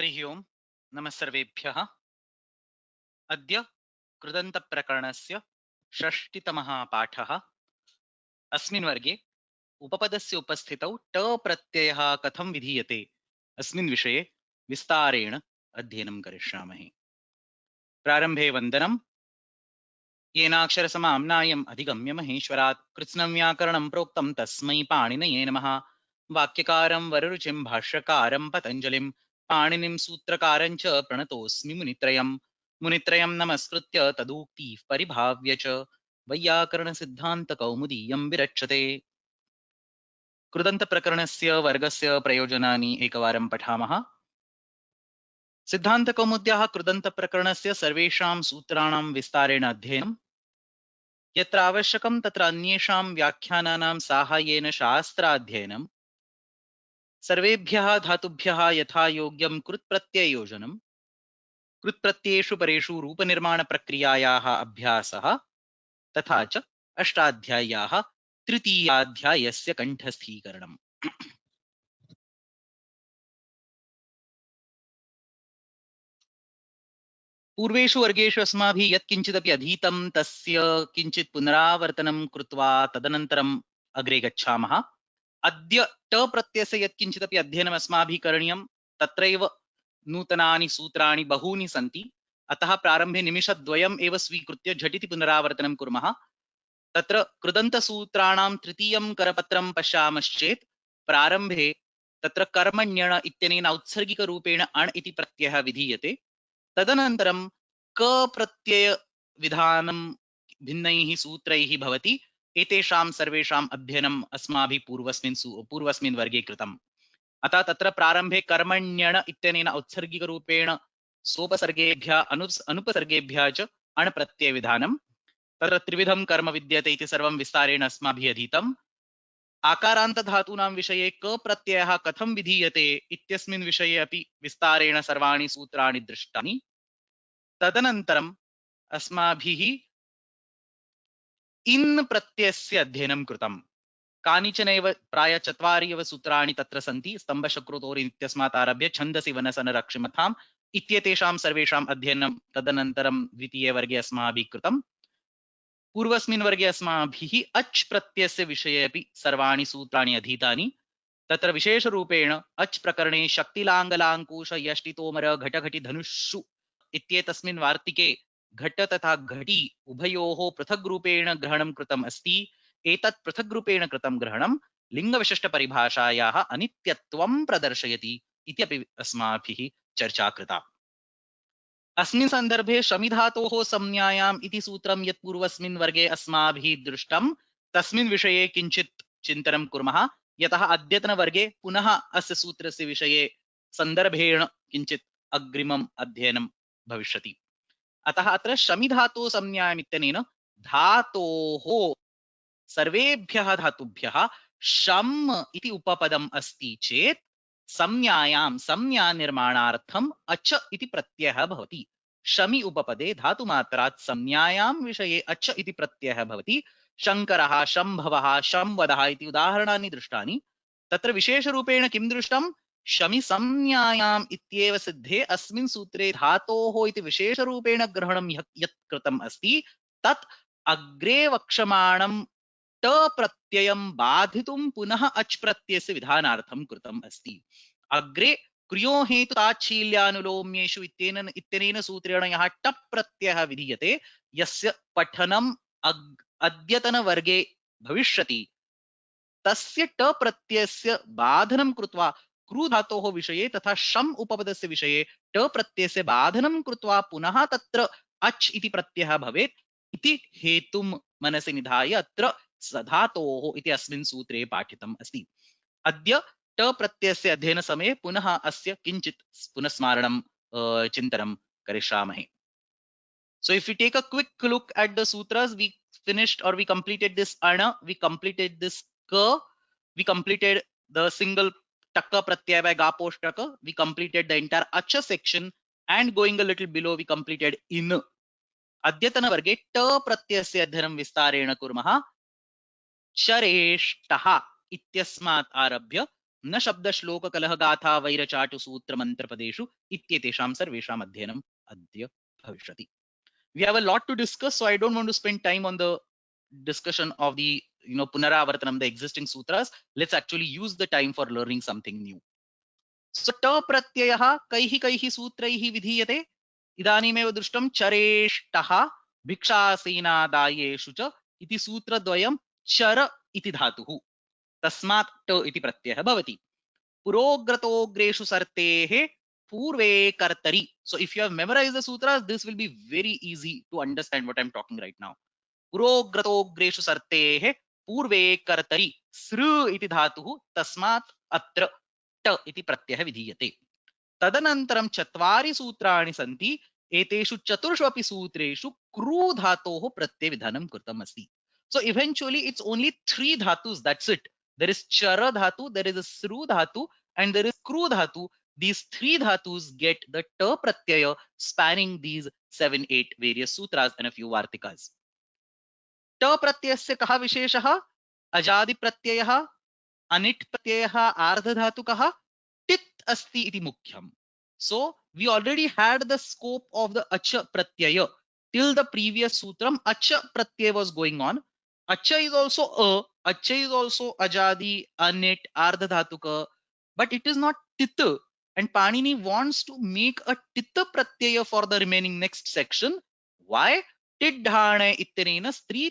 हरिः ओम् नमः सर्वेभ्यः। अद्य कृदन्तप्रकरणस्य षष्टितमः पाठः। अस्मिन् वर्गे उपपदस्य उपस्थितौ ट प्रत्ययः कथं विधीयते अस्मिन् विषये विस्तारेण अध्ययनं करिष्यामः। प्रारम्भे वन्दनम्। येनाक्षरसमाम्नायम् अधिगम्य महेश्वरात् कृत्स्नं व्याकरणं प्रोक्तं तस्मै पाणिनये नमः। वाक्यकारं वररुचिं भाष्यकारं पतञ्जलिं पाणिनिं सूत्रकारं च प्रणतोऽस्मि मुनित्रयम्। मुनित्रयं नमस्कृत्य तदुक्तिः परिभाव्य च वैयाकरणसिद्धान्तकौमुदीयं विरच्यते। कृदन्तप्रकरणस्य वर्गस्य प्रयोजनानि एकवारं पठामः। सिद्धान्तकौमुद्याः कृदन्तप्रकरणस्य सर्वेषां सूत्राणां विस्तारेण अध्ययनम्। यत्र आवश्यकं तत्र अन्येषां व्याख्यानानां साहाय्येन शास्त्राध्ययनम्। सर्वेभ्यः धातुभ्यः यथा योग्यं कृत्प्रत्यययोजनम्। कृत्प्रत्ययेषु परेषु रूपनिर्माणप्रक्रियायाः अभ्यासः तथा च अष्टाध्याय्याः तृतीयाध्यायस्य कण्ठस्थीकरणम्। पूर्वेषु वर्गेषु अस्माभिः यत्किञ्चिदपि अधीतं तस्य किञ्चित् पुनरावर्तनं कृत्वा तदनन्तरम् अग्रे गच्छामः। अद्य ट प्रत्ययस्य यत्किञ्चिदपि अध्ययनम् अस्माभिः करणीयं तत्रैव नूतनानि सूत्राणि बहूनि सन्ति। अतः प्रारम्भे निमिषद्वयम् एव स्वीकृत्य झटिति पुनरावर्तनं कुर्मः। तत्र कृदन्तसूत्राणां तृतीयं करपत्रं पश्यामश्चेत् प्रारम्भे तत्र कर्मण्यण इत्यनेन औत्सर्गिकरूपेण अण् इति प्रत्ययः विधीयते। तदनन्तरं क प्रत्यय विधानं भिन्नैः सूत्रैः भवति। एतेषां सर्वेषाम् अध्ययनम् अस्माभिः पूर्वस्मिन् वर्गे कृतम्। अतः तत्र प्रारम्भे कर्मण्यण इत्यनेन औत्सर्गिकरूपेण सोपसर्गेभ्यः अनुपसर्गेभ्यः च अण् प्रत्ययविधानं। तत्र त्रिविधं कर्म विद्यते इति सर्वं विस्तारेण अस्माभिः अधीतम्। आकारान्तधातूनां विषये क प्रत्ययः कथं विधीयते इत्यस्मिन् विषये अपि विस्तारेण सर्वाणि सूत्राणि दृष्टानि। तदनन्तरम् अस्माभिः इन् प्रत्ययस्य अध्ययनं कृतम्। कानिचनैव प्राय 4 एव सूत्राणि तत्र सन्ति। स्तम्भशक्रोतोरि इत्यस्मात् आरभ्य छन्दसि वनसनरक्षिमथाम् इत्येतेषां सर्वेषाम् अध्ययनं तदनन्तरं द्वितीये वर्गे अस्माभिः कृतम्। पूर्वस्मिन् वर्गे अस्माभिः अच् प्रत्ययस्य विषये अपि सर्वाणि सूत्राणि अधीतानि। तत्र विशेषरूपेण अच् प्रकरणे शक्तिलाङ्गलाङ्कुश यष्टितोमर घटघटि धनुषु इत्येतस्मिन् वार्तिके घट तथा घटी उभयोः पृथग्रूपेण ग्रहणं कृतम् अस्ति। एतत् पृथग्रूपेण कृतं ग्रहणं लिङ्गविशिष्टपरिभाषायाः अनित्यत्वं प्रदर्शयति इति अपि अस्माभिः चर्चा कृता। अस्मिन् सन्दर्भे शमिधातोः संज्ञायाम् इति सूत्रं यत् पूर्वस्मिन् वर्गे अस्माभिः दृष्टं तस्मिन् विषये किञ्चित् चिन्तनं कुर्मः। यतः अद्यतनवर्गे पुनः अस्य सूत्रस्य विषये सन्दर्भेण किञ्चित् अग्रिमम् अध्ययनं भविष्यति। अतः अत्र शमिधातोः संज्ञायाम् इत्यनेन धातोः सर्वेभ्यः धातुभ्यः शम् इति उपपदम् अस्ति चेत् संज्ञायां संज्ञानिर्माणार्थम् अच इति प्रत्ययः भवति। शमि उपपदे धातुमात्रात् संज्ञायां विषये अच इति प्रत्ययः भवति। शङ्करः, शम्भवः, शंवदः इति उदाहरणानि दृष्टानि। तत्र विशेषरूपेण किं दृष्टं? शमि संज्ञायाम् इत्येव सिद्धे अस्मिन् सूत्रे धातोः इति विशेषरूपेण ग्रहणं यत् कृतम् अस्ति तत् अग्रे वक्ष्यमाणं ट प्रत्ययं बाधितुं पुनः अच् प्रत्ययस्य विधानार्थं कृतम् अस्ति। अग्रे क्रियो हेतु ताच्छील्यानुलोम्येषु इत्यनेन सूत्रेण यः टप् प्रत्ययः विधीयते यस्य पठनम् अद्यतनवर्गे भविष्यति तस्य ट प्रत्ययस्य बाधनं कृत्वा क्रू धातोः विषये तथा शम् उपपदस्य विषये ट प्रत्ययस्य बाधनं कृत्वा पुनः तत्र अच् इति प्रत्ययः भवेत् इति हेतुं मनसि निधाय अत्र धातोः इति अस्मिन् सूत्रे पाठितम् अस्ति। अद्य ट प्रत्ययस्य अध्ययनसमये पुनः अस्य किञ्चित् पुनस्मारणं चिन्तनं करिष्यामहे। So if we take a quick look at the sutras, we finished or we completed this ana, we completed this ka, we completed the single taka pratyaya by ga poshtaka, we completed the entire acha section, and going a little below we completed in. अद्यतन वर्गे ट प्रत्ययस्य अध्ययनं विस्तारेण कुर्मः। चरेष्टः इत्यस्मात् आरभ्य न शब्द श्लोक कलह गाथा वैरचाटु सूत्र मंत्र पदेषु इत्येतेषां सर्वेषाम् अध्ययनम् अद्य भविष्यति. We have a lot to discuss, so I don't want to spend time on the discussion of the punaravartanam, the existing sutras. Let's actually use the time for learning something new. So ta pratyayah कैः सूत्रैः विधीयते. इदानीमेव दृष्टं चरेष्टः भिक्षासेनादायेषु च इति सूत्रद्वयं चर इति धातुः, तस्मात् ट इति प्रत्ययः भवति. पुरोग्रतोग्रेषु सर्तेः पूर्वे कर्तरि. So if you have memorized the sutras, this will be very easy to understand what I'm talking right now. पुरोग्रतोग्रेषु सर्तेः पूर्वे कर्तरि सृ इति धातुः, तस्मात् अत्र ट इति प्रत्ययः विधीयते. तदनन्तरं चत्वारि सूत्राणि सन्ति. एतेषु चतुर्षु अपि सूत्रेषु क्रू धातोः प्रत्ययविधानं कृतम् अस्ति. So eventually it's only three dhatus, that's it. There is chara dhatu, there is a sru dhatu, and there is kru dhatu. These three dhatus get the ta pratyaya spanning these 7-8 various sutras and a few vartikas. Ta pratyasya कः विशेषः? अजादि प्रत्ययः, अनिट् प्रत्ययः, आर्धधातुकः, टित् अस्ति इति मुख्यम्. So we already had the scope of the acha pratyaya till the previous sutram. Acha pratyaya was going on. Acha is also acha is also ajadi, anit, ardhadhatuka, but it is not tit. And Panini wants to make a tit pratyaya for the remaining next section. Why? Tit dhane ittenena stri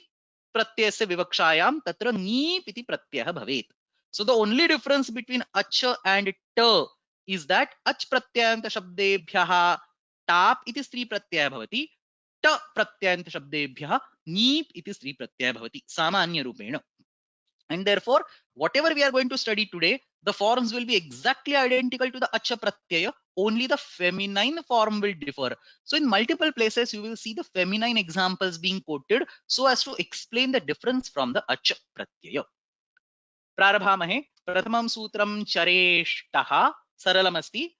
pratyasya vivakshayam tatra neep iti pratyayah bhavet. So the only difference between acha and ta is that ach pratyayanta shabdebhyah tap iti stri pratyaya bhavati, ta pratyayanta shabdebhyah neep iti stri pratyaya bhavati samanya rupena. And therefore whatever we are going to study today, the forms will be exactly identical to the acha pratyaya, only the feminine form will differ. So in multiple places you will see the feminine examples being quoted so as to explain the difference from the acha pratyaya. प्रारभामहे. प्रथमं सूत्रं चरेष्टः, सरलमस्ति.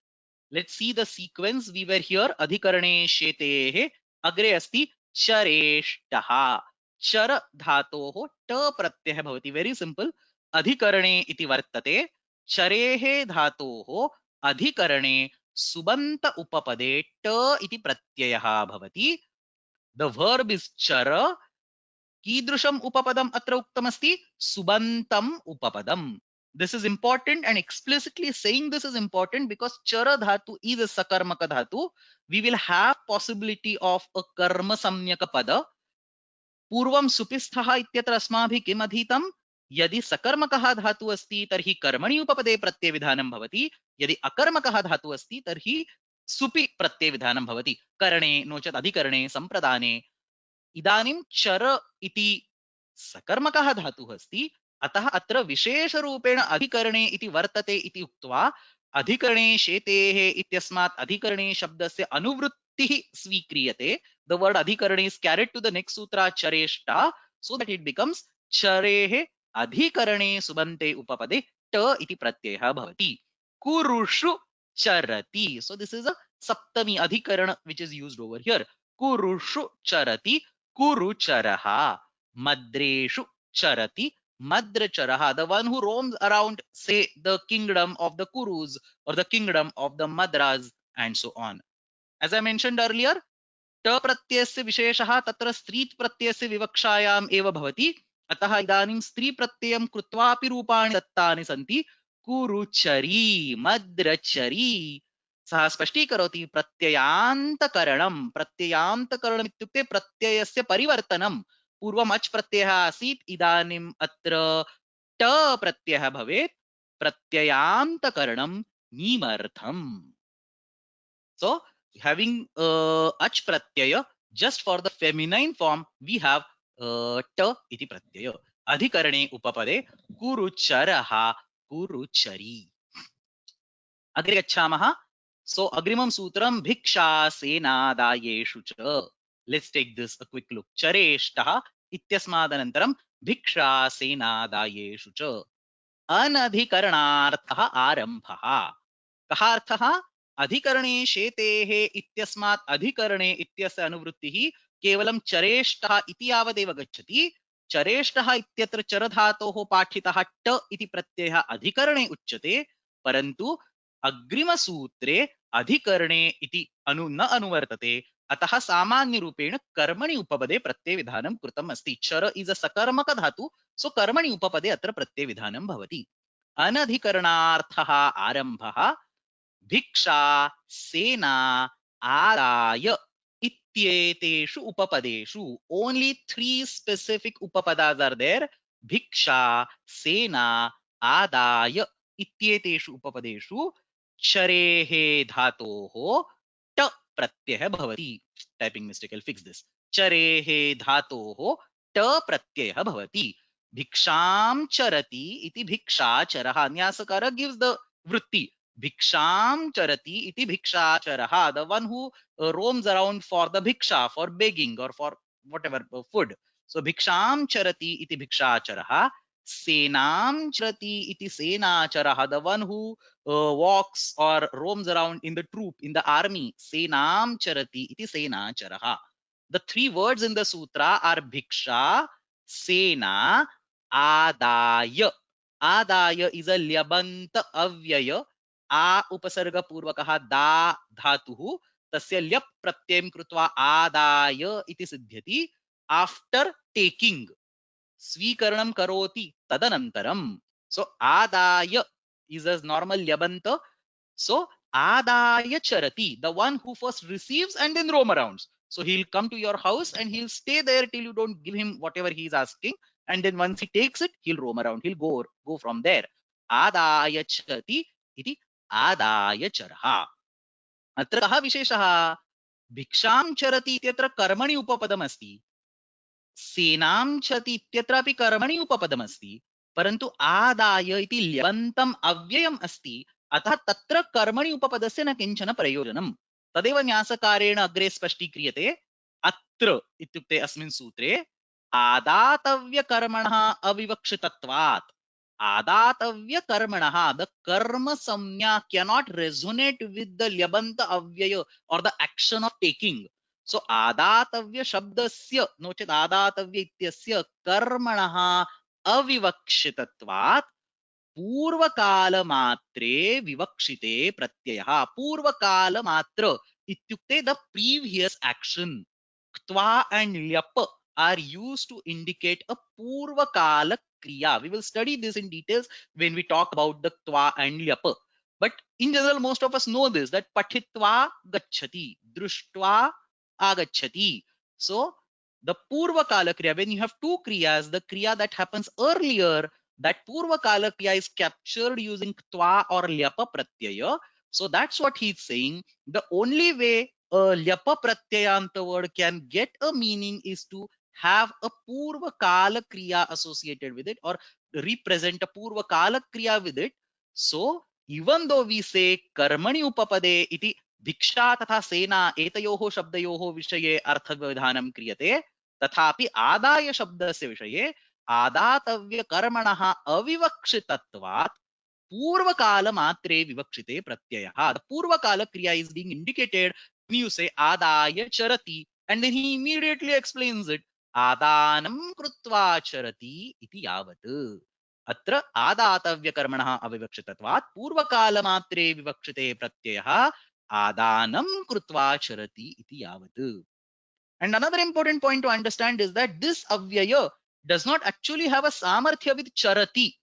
Let's see the sequence. We were here अधिकरणे शेतेः, अग्रे अस्ति चरेष्टः. चर धातोः ट प्रत्ययः भवति. Very simple. अधिकरणे इति वर्तते. चरेः धातोः अधिकरणे सुबन्त उपपदे ट इति प्रत्ययः भवति. The verb is chara. कीदृशम् उपपदम् अत्र उक्तमस्ति? सुबन्तम् उपपदम्. This is important, and explicitly saying this is important because chara dhatu is a sakarmaka dhatu. We will have possibility of a karma samnyaka pada. पूर्वं सुपिस्थः इत्यत्र अस्माभिः किम् अधीतं? यदि सकर्मकः धातु अस्ति तर्हि कर्मणि उपपदे प्रत्ययविधानं भवति. यदि अकर्मकः धातु अस्ति तर्हि सुपि प्रत्ययविधानं भवति. करणे नो चेत् अधिकरणे, सम्प्रदाने. इदानीं चर इति सकर्मकः धातुः अस्ति, अतः अत्र विशेषरूपेण अधिकरणे इति वर्तते इति उक्त्वा अधिकरणे शेतेः इत्यस्मात् अधिकरणे शब्दस्य अनुवृत्तिः स्वीक्रियते. The word अधिकरणे is carried to the next sutra चरेष्टा, so that it becomes चरेः अधिकरणे सुबन्ते उपपदे ट इति प्रत्ययः भवति. कुरुषु चरति. So this is a saptami adhikarana which is used over here. कुरुषु चरति, कुरुचरः. Madreshu charati, Madracharaha, the one who roams around, say, the kingdom of the Kurus or the kingdom of the Madras and so on. As I mentioned earlier, ta pratyasya visheshaha tatra strit pratyasya vivakshayam eva bhavati. अतः इदानीं स्त्री प्रत्ययं कृत्वापि रूपाणि दत्तानि सन्ति. कुरुचरी, मद्रचरी. सः स्पष्टीकरोति प्रत्ययान्तकरणं. प्रत्ययान्तकरणम् इत्युक्ते प्रत्ययस्य परिवर्तनं. पूर्वम् अच् प्रत्ययः आसीत्, इदानीम् अत्र ट प्रत्ययः भवेत्. प्रत्ययान्तकरणं नीमर्थम्. So having ach pratyaya, just for the feminine form we have ta iti pratyaya. Adhikarane upapade kurucharaha, kuruchari. Agre gacchamaha. So agrimam sutram bhiksha senadayeshu cha. Let's take this a quick look. Chareshtah ityasmadanantaram bhiksha senadayeshu cha. Anadhikaranaarthah arambhah. कः अर्थः? अधिकरणे शेतेः इत्यस्मात् अधिकरणे इत्यस्य अनुवृत्तिः केवलं चरेष्टः इति यावदेव गच्छति. चरेष्टः इत्यत्र चरधातोः पाठितः ट इति प्रत्ययः अधिकरणे उच्यते, परन्तु अग्रिमसूत्रे अधिकरणे इति न अनुवर्तते, अतः सामान्यरूपेण कर्मणि उपपदे प्रत्ययविधानं कृतम् अस्ति. चर इज अ सकर्मक धातु, सो कर्मणि उपपदे अत्र प्रत्ययविधानं भवति. अनधिकरणार्थः आरम्भः भिक्षा सेना आदाय इत्येतेषु उपपदेषु. Only 3 specific upapadas are there. भिक्षा सेना आदाय इत्येतेषु उपपदेषु चरेः धातोः ट प्रत्ययः भवति. Typing mistake, I'll fix this. चरेः धातोः ट प्रत्ययः भवति. भिक्षां चरति इति भिक्षाचरः. न्यासकारः gives the वृत्ति. भिक्षां चरति इति भिक्षाचरः, the one who roams around for the bhiksha, for begging or for whatever food. So भिक्षां चरति इति भिक्षाचरः. सेनां चरति इति सेनाचरः, the one who walks or roams around in the troop, in the army. Senam charati iti senacharaha. The 3 words in the sutra are bhiksha, sena, adaya. Adaya is a lyabanta avyaya. A upasarga purvakaha da dhatuhu. Tasya lyap pratyayam krutva adaya iti siddhyati. After taking. Swikaranam karoti tadanantaram. So adaya is a normal lyabanta. So adaya charati, the one who first receives and then roam around. So he'll come to your house and he'll stay there till you don't give him whatever he's asking. And then once he takes it, he'll roam around. He'll go from there. Adaya charati iti adaya charaha. अत्र कः विशेषः? भिक्षां चरति इत्यत्र कर्मणि उपपदमस्ति. सेनां चरति इत्यत्रापि कर्मणि उपपदमस्ति, परन्तु आदाय इति ल्यबन्तम् अव्ययम् अस्ति, अतः तत्र कर्मणि उपपदस्य न किञ्चन प्रयोजनम्. तदेव न्यासकारेण अग्रे स्पष्टीक्रियते. अत्र इत्युक्ते अस्मिन् सूत्रे आदातव्यकर्मणः अविवक्षितत्वात्. आदातव्यकर्मणः, the कर्म संज्ञा cannot resonate with the ल्यबन्त अव्यय or the action of taking. So आदातव्य शब्दस्य नो चेत् आदातव्य इत्यस्य कर्मणः अविवक्षितत्वात् पूर्वकालमात्रे विवक्षिते प्रत्ययः. पूर्वकालमात्र इत्युक्ते the previous action. Ktva and lyap are used to indicate a purvakala kriya. We will study this in details when we talk about the ktva and lyap. But in general, most of us know this, that pathitva gacchati, drushtva agacchati. So the purvakala kriya, when you have 2 kriyas, the kriya that happens earlier, that purvakala kriya is captured using ktva or lyapa pratyaya. So that's what he's saying. The only way a lyapa pratyayanta word can get a meaning is to have a purvakala kriya associated with it or represent a purvakala kriya with it. So even though we say karmani upapade iti भिक्षा तथा सेना एतयोः शब्दयोः विषये अर्थविधानं क्रियते, तथापि आदाय शब्दस्य विषये आदातव्यकर्मणः अविवक्षितत्वात् पूर्वकालमात्रे विवक्षिते प्रत्ययः. The पूर्वकाल kriya is being indicated when you say आदाय चरति, and then he immediately explains it. आदानं कृत्वा चरति इति यावत्. अत्र आदातव्यकर्मणः अविवक्षितत्वात् पूर्वकालमात्रे विवक्षिते प्रत्ययः आदानं कृत्वा चरति इति यावत्. And another important point to understand is that this avyaya does not actually have a samarthya with charati.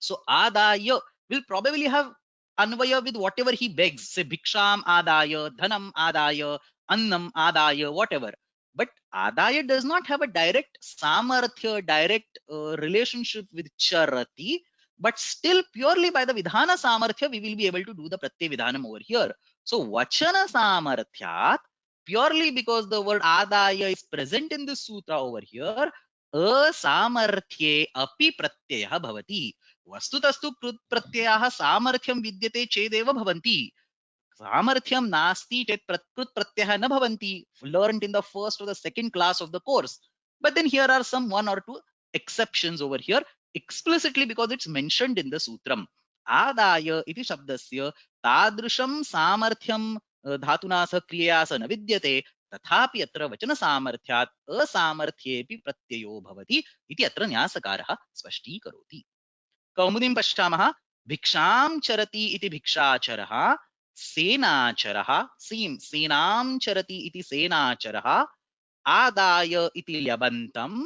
So adaya will probably have anvaya with whatever he begs. Say bhiksham adaya, dhanam adaya, annam adaya, whatever. But adaya does not have a direct samarthya, direct relationship with charati. But still purely by the vidhana samarthya, we will be able to do the pratyay vidhanam over here. So vachana samarthyat, purely because the word adaya is present in this sutra over here, asamarthye api pratyayah bhavati. वस्तुतस्तु कृत् प्रत्ययाः सामर्थ्यं विद्यते चेदेव भवन्ति. सामर्थ्यं नास्ति चेत् कृत् प्रत्ययः न भवन्ति. Learned in the first or the second class of the course. But then here are some 1 or 2 exceptions over here explicitly because it's mentioned in the sutram. आदाय इति शब्दस्य तादृशं सामर्थ्यं धातुना सह क्रियया सह न विद्यते, तथापि अत्र वचन सामर्थ्यात् असामर्थ्येऽपि प्रत्ययो भवति इति अत्र न्यासकारः स्पष्टीकरोति। कौमुदीं पश्यामः। भिक्षां चरति इति भिक्षाचरः, सेनाचरः, सेनां चरति इति सेनाचरः, आदाय इति ल्यबन्तम्,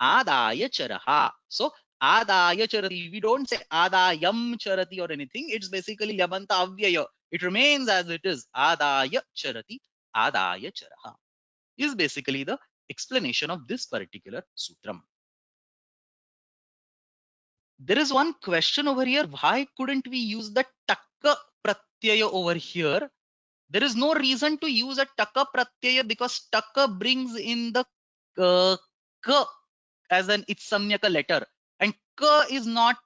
आदाय चरः. So आदाय charati, we don't say adayam charati or anything. It's basically lyabanta avyaya. It remains as it is. Adaya charati, adaya charaha is basically the explanation of this particular sutram. There is one question over here. Why couldn't we use the takka pratyaya over here? There is no reason to use a takka pratyaya because takka brings in the ka as an itsamyaka letter, and ka is not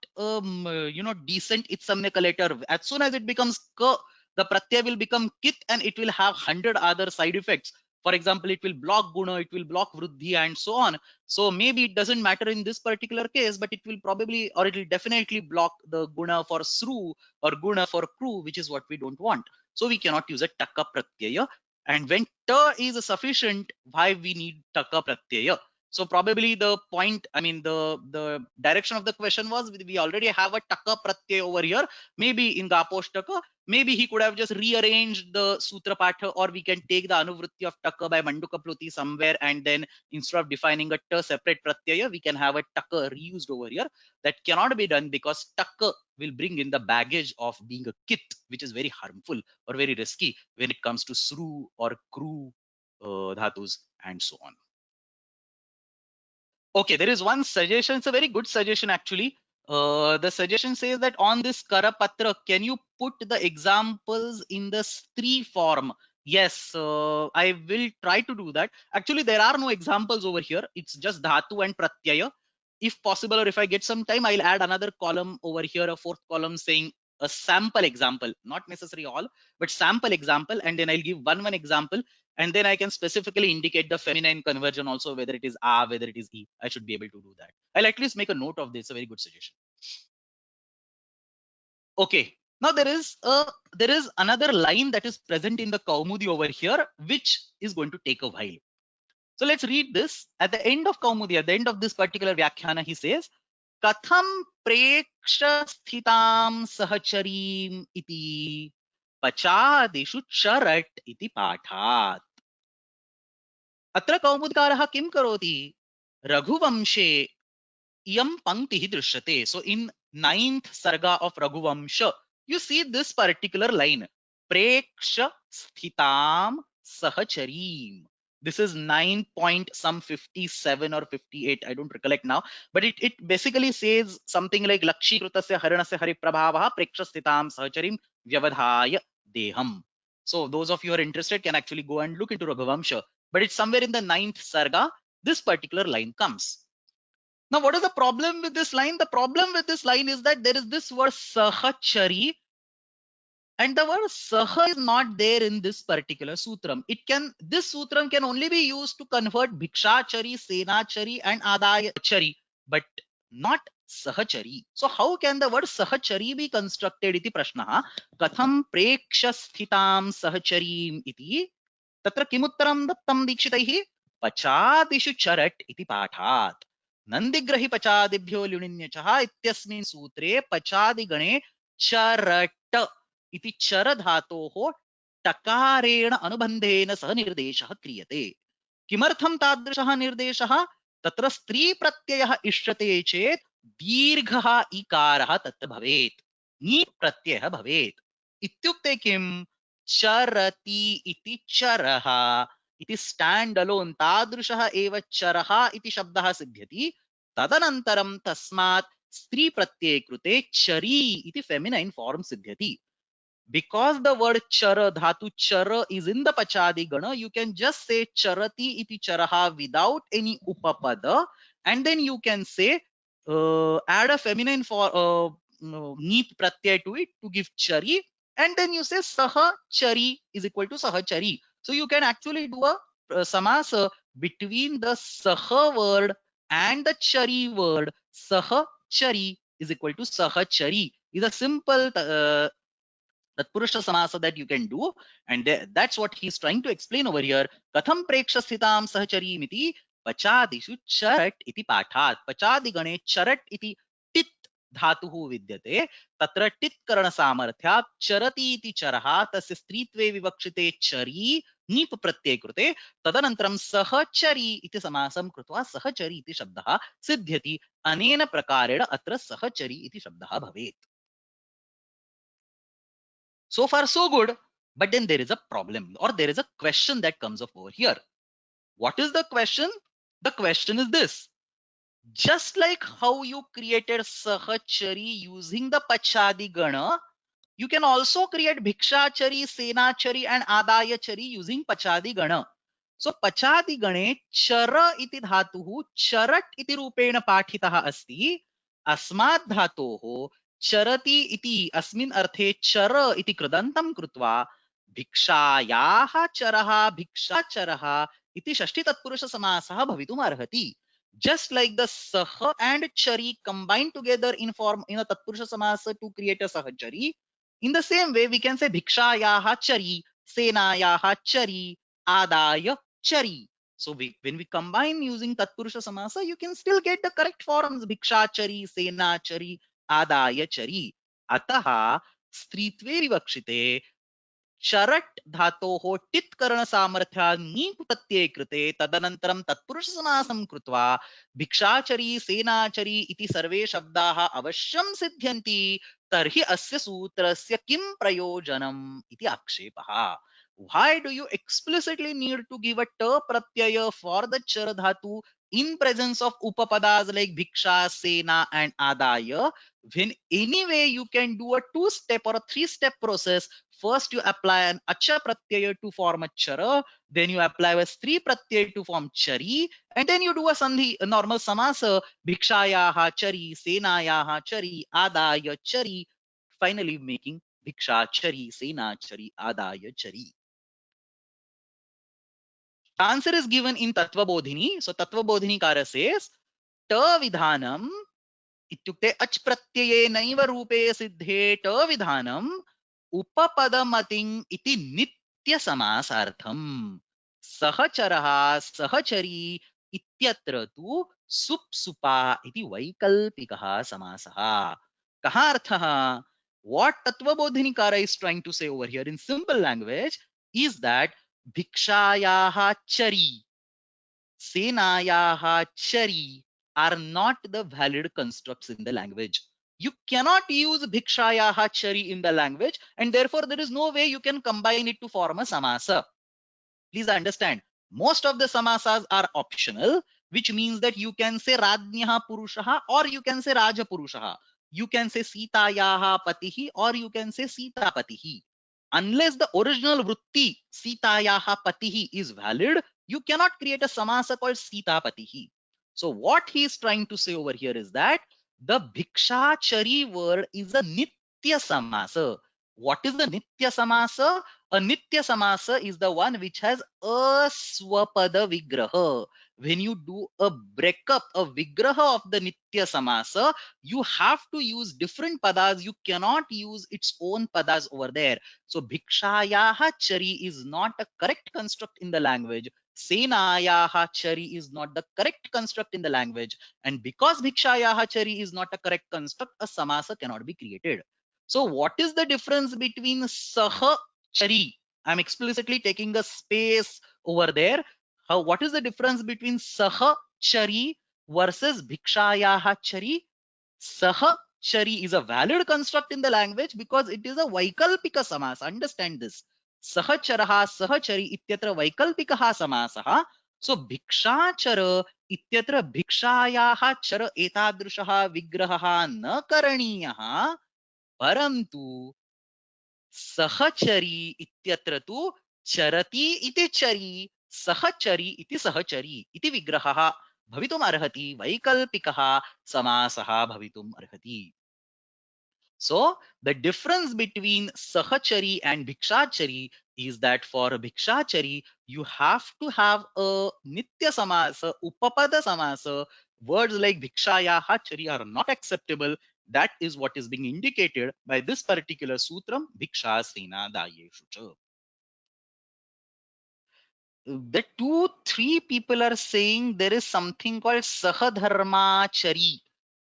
decent itsamyaka letter. As soon as it becomes ka, the pratyaya will become kit and it will have 100 other side effects. For example, it will block guna, it will block vruddhi, and so on. So maybe it doesn't matter in this particular case, but it will probably, or it will definitely block the guna for sru or guna for kru, which is what we don't want. So we cannot use a taka pratyaya. And when ta is sufficient, why we need taka pratyaya? So probably the point, I mean, the direction of the question was we already have a taka pratyaya over here. Maybe in Gaposhtaka, maybe he could have just rearranged the sutra patha, or we can take the anuvritti of taka by Manduka Pluti somewhere, and then instead of defining a ta separate pratyaya, we can have a taka reused over here. That cannot be done because taka will bring in the baggage of being a kit, which is very harmful or very risky when it comes to sru or kru dhatus and so on. Okay, there is one suggestion. It's a very good suggestion actually. The suggestion says that on this Karapatra, can you put the examples in the Stri form? Yes, I will try to do that. Actually, there are no examples over here. It's just Dhatu and Pratyaya. If possible, or if I get some time, I'll add another column over here, a fourth column saying a sample example, not necessarily all, but sample example. And then I'll give one example. And then I can specifically indicate the feminine conversion also, whether it is a, whether it is e. I should be able to do that. I'll at least make a note of this. A very good suggestion. Okay. Now there is another line that is present in the Kaumudi over here, which is going to take a while. So let's read this. At the end of Kaumudi, at the end of this particular Vyakhyana, he says, Katham preksha sthitam sahacharim iti pachadishu charat iti pathat. अत्र कौमुदकारः किं करोति? रघुवंशे इयं पंक्तिः दृश्यते. So in 9th sarga of Raghuvamsha, you see this particular line, preksha sthitam sahacharim. This is 9.57 or 58, I don't recollect now, but it basically says something like lakshi krutasya harinasya hariprabhavah preksha sthitam sahacharim vyavadhaya deham. So those of you who are interested can actually go and look into Raghuvamsha, but it's somewhere in the 9th sarga this particular line comes. Now, what is the problem with this line? The problem with this line is that there is this word sahachari, and the word saha is not there in this particular sutram. This sutram can only be used to convert bhikshachari, senachari, and adayachari, but not sahachari. So how can the word sahachari be constructed? Iti prashnaha. Katham preksha sthitam sahacharim iti. Tatra kimuttaram dattam dikshitaihi pachadishu charat iti pathat. नंदिग्रहि पचादिभ्यो ल्युणिन्यचः इत्यस्मिन् सूत्रे पचादिगणे चरट इति चर धातोः टकारेण अनुबन्धेन सह निर्देशः क्रियते. किमर्थं तादृशः निर्देशः? तत्र स्त्री प्रत्ययः इष्यते चेत् दीर्घः इकारः तत्र भवेत्, नी प्रत्ययः भवेत्. इत्युक्ते किं? चरति इति चरः इति स्टैंड अलोन तादृशः एव चरः इति शब्दः सिद्ध्यति. तदनन्तरं तस्मात् स्त्री प्रत्यये कृते चरी इति फेमिनाइन फॉर्म सिद्ध्यति. Because the word chara, dhatu chara, is in the pachadi gana, you can just say charati iti charaha without any upapada, and then you can say add a feminine for neat pratyay to it to give chari, and then you say saha chari is equal to saha chari. So you can actually do a samasa between the saha word and the chari word. Saha chari is equal to saha chari is a simple Tatpurusha samasa that you can do, and that's what he's trying to explain over here. Katham preksha sthitam sahachari miti pachadishu charat iti pathat. Pachadi gane charat iti tit धातुः विद्यते तत्र टित् करण सामर्थ्यात् चरति इति चरः तस्य स्त्रीत्वे विवक्षिते चरी नीप प्रत्यय कृते तदनन्तरं सहचरी इति समासं कृत्वा सहचरी इति शब्दः सिद्ध्यति अनेन प्रकारेण अत्र सहचरी इति शब्दः भवेत्. So far, so good. But then there is a problem or there is a question that comes up over here. What is the question? The question is this. Just like how you created Sahachari using the Pachadi Gana, you can also create Bhikshachari, Senachari and Adayachari using Pachadi Gana. So Pachadi Gane Chara iti dhatuhu Charat iti rupena pathitah asti अस्मात् धातोः चरति इति अस्मिन् अर्थे चर इति कृदन्तं कृत्वा भिक्षायाः चरः भिक्षाचरः इति षष्ठी तत्पुरुष समासः भवितुम् अर्हति. Just like the sah and chari combined together in form in a tatpurusha samasa to create a sahachari, in the same way we can say bhikshayaha chari, senayaha chari, adaya chari. So when we combine using Tatpurusha Samasa, you can still get the correct forms Bhikshachari, Senachari, Adayachari. Ataha Stritve Vivakshite Charat Dhatoho Tit Karana Samarthya Neep Pratyay Krite Tadanantaram Tatpurusha Samasam Krutva Bhikshachari, Senachari iti sarve shabdaha avashyam siddhyanti tarhi asya sutrasya kim prayojanam iti akshepaha. Why do you explicitly need to give a ta pratyaya for the char dhatu in presence of upapadas like bhiksha, sena and adaya, when anyway you can do a two-step or a three-step process? First you apply an acha pratyaya to form a chara, then you apply a stri pratyaya to form chari, and then you do a sandhi, a normal samasa, bhikshayaha chari, senayaha chari, adaya chari, finally making bhiksha chari, sena chari, adaya chari. Answer is given in Tatvabodhini. So Tatvabodhini Kara says, Ta vidhanam इत्युक्ते अच् प्रत्ययेनैव रूपे सिद्धे ट विधानम् उपपदमतिम् इति नित्यसमासार्थम्. सहचरः सहचरी इत्यत्र तु सुप् सुपा इति वैकल्पिकः समासः. कः अर्थः? What Tatvabodhinikara is trying to say over here in simple language is that भिक्षायाः चरी, सेनायाः chari are not the valid constructs in the language. You cannot use bhikshayaha chari in the language, and therefore there is no way you can combine it to form a samasa. Please understand, most of the samasas are optional, which means that you can say radnyaha purushaha or you can say raja purushaha. You can say sitayaha patihi or you can say sita patihi. Unless the original vritti sitayaha patihi is valid, you cannot create a samasa called sita patihi. So what he is trying to say over here is that the bhikshachari word is a nitya samasa. What is the nitya samasa? A nitya samasa is the one which has a swapada vigraha. When you do a breakup, a vigraha of the nitya samasa, you have to use different padas. You cannot use its own padas over there. So bhikshayaha chari is not a correct construct in the language. Senayaha chari is not the correct construct in the language. And because bhikshayaha chari is not a correct construct, a samasa cannot be created. So what is the difference between saha chari? I'm explicitly taking a space over there. What is the difference between saha chari versus bhikshayaha chari? Saha chari is a valid construct in the language because it is a vaikalpika samas. Understand this. Sahacharaha sahachari ityatra vaikalpikaha samasaha. So bhikshachara ityatra bhikshayaha chara etadrushaha vigrahaha na karaniyaha parantu सहचरी इत्यत्र तु चरति इति चरी सहचरी इति सहचरी इति विग्रहः भवितुम् अर्हति वैकल्पिकः समासः भवितुम् अर्हति. So the difference between sahachari and bhikshachari is that for bhikshachari you have to have a nitya samasa, upapada samasa. Words like bhikshayaha chari are not acceptable That is what is being indicated by this particular sutram, Bhiksha Sena Dayeshu cha. The 2-3 people are saying there is something called Sahadharmachari.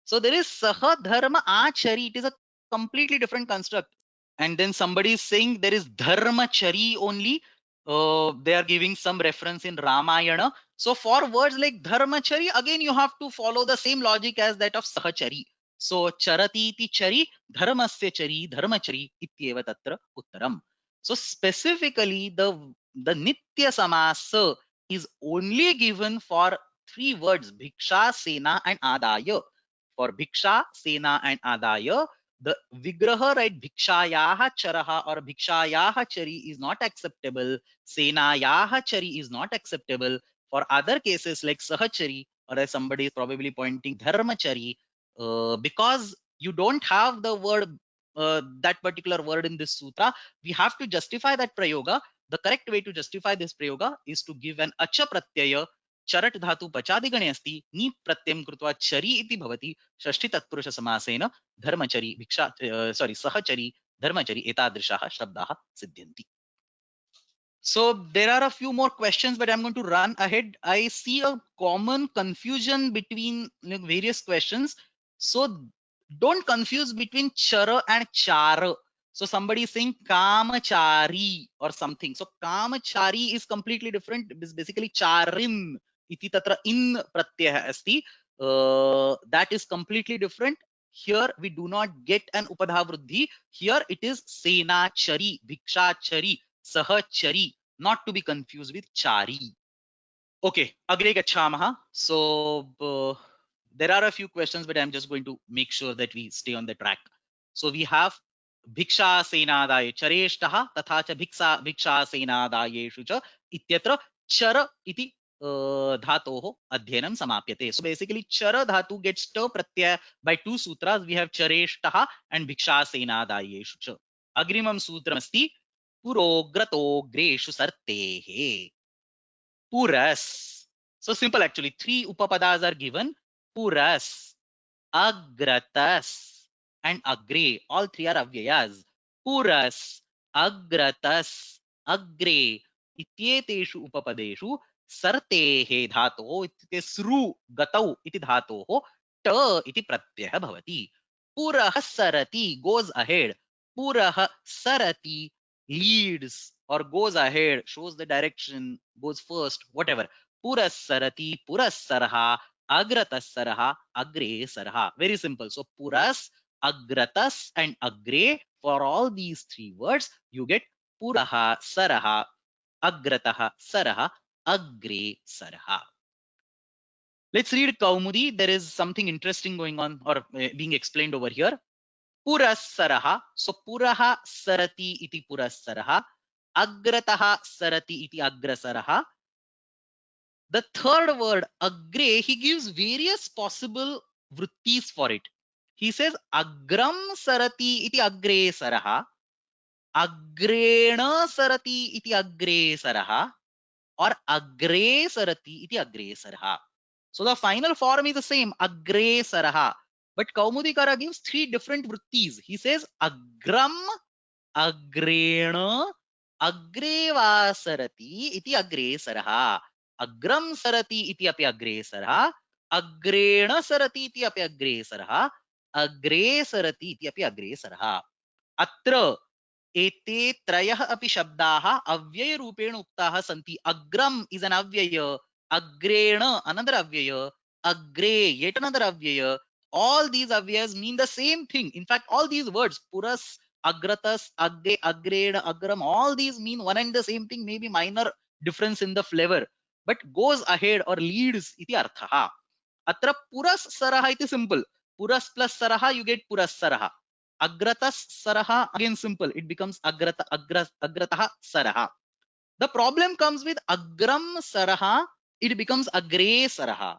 So there is Sahadharma Achari. It is a completely different construct. And then somebody is saying there is Dharmachari only. They are giving some reference in Ramayana. So for words like Dharmachari, again you have to follow the same logic as that of Sahachari. So Charati iti chari, Dharmasya chari, Dharmachari ityeva tatra uttaram. So specifically the Nitya Samasa is only given for 3 words, Bhiksha, Sena and Adaya. For Bhiksha, Sena and Adaya, the Vigraha, right, Bhikshayaha Charaha or Bhikshayaha Chari is not acceptable. Senayaha Chari is not acceptable. For other cases like Sahachari, or as somebody is probably pointing Dharmachari, because you don't have the word, that particular word in this sutra, we have to justify that prayoga. The correct way to justify this prayoga is to give an acha pratyaya चरट धातु पचादिगणे अस्ति नी प्रत्ययं कृत्वा चरी इति भवति षष्ठी तत्पुरुष समासेन धर्मचरी भिक्षा सहचरी धर्मचरी एतादृशाः शब्दाः सिद्ध्यन्ति. So there are a few more questions, but I'm going to run ahead. I see a common confusion between various questions. So don't confuse between chara and chara. So somebody is saying kamachari or something. So kamachari is completely different. It is basically charin. Iti tatra in pratyaya asti. That is completely different. Here we do not get an upadha vruddhi. Here it is senachari, bhikshachari, Sahachari, not to be confused with Chari. Okay, agre gachamaha. So there are a few questions, but I'm just going to make sure that we stay on the track. So we have Bhiksha Senadaye Chareshtaha Tatha cha Bhiksha Senadayeshu cha ityatra Chara iti dhatoho adhyanam samapyate. So basically Chara dhatu gets ta pratyaya by 2 sutras. We have Chareshtaha and Bhiksha Senadayeshu cha. Agrimam sutram asti Purograto-greshu sartehe. Puras. So simple actually. 3 upapadas are given. Puras, Agratas, and Agre. All 3 are avyayas. Puras, Agratas, Agre. Ityeteshu upapadeshu sartehe dhatoh ityate sru gatau iti dhatoh ta iti pratyah bhavati. Purah sarati goes ahead. Purah sarati leads or goes ahead, shows the direction, goes first, whatever. Purassarati, Purassaraha, Agratasaraha, Agre Saraha. Very simple. So Puras, Agratas, and Agre. For all these 3 words, you get Puraha, Saraha, Agrataha, Saraha, Agre Saraha. Let's read Kaumudi. There is something interesting going on or being explained over here. Purassaraha. So Puraha Sarati iti Purassaraha. Agrataha Sarati iti Agrasaraha. The third word, agre, he gives various possible vrittis for it. He says, agram sarati iti agre saraha, agrena sarati iti agre saraha, or agre sarati iti agre saraha. So the final form is the same, agre saraha. But Kaumudikara gives 3 different vrittis. He says, agram, agrena, agreva sarati iti agre saraha. Agram sarati iti api agre sarah, agrena sarati iti api agre sarah, agre sarati iti api agre sarah. Atra ete trayah api shabdaah avyaya रूपेण uktaah santi. Agram is an avyaya, agrena another avyaya, agre yet another avyaya. All these avyayas mean the same thing. In fact, all these words, puras, agratas, agre, agrena, agram, all these mean one and the same thing, maybe minor difference in the flavor, but goes ahead or leads iti arthaha. Atra puras saraha iti simple. Puras plus saraha, you get puras saraha. Agratas saraha, again simple, it becomes agrataha saraha. The problem comes with agram saraha, it becomes agre saraha.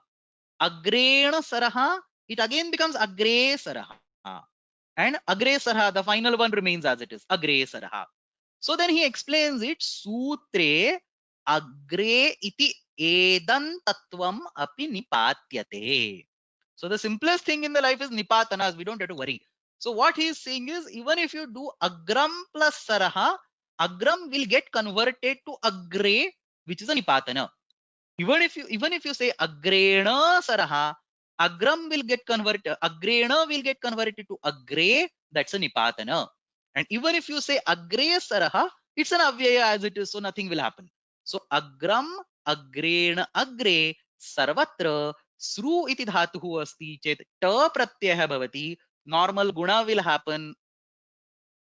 Agrena saraha, it again becomes agre saraha. And agre saraha, the final one remains as it is, agre saraha. So then he explains it, sutre agre iti edan tattvam api nipatyate. So the simplest thing in the life is nipatanas. We don't have to worry. So what he is saying is, even if you do agram plus saraha, agram will get converted to agre, which is a nipatana. Even if you say agrena saraha, agram will get converted, agrena will get converted to agre, that's a nipatana. And even if you say agre saraha, it's an avyaya as it is, so nothing will happen. So agram, agrena, agre, sarvatra sru iti dhatuhu asti chet ta pratyaya bhavati, normal guna will happen,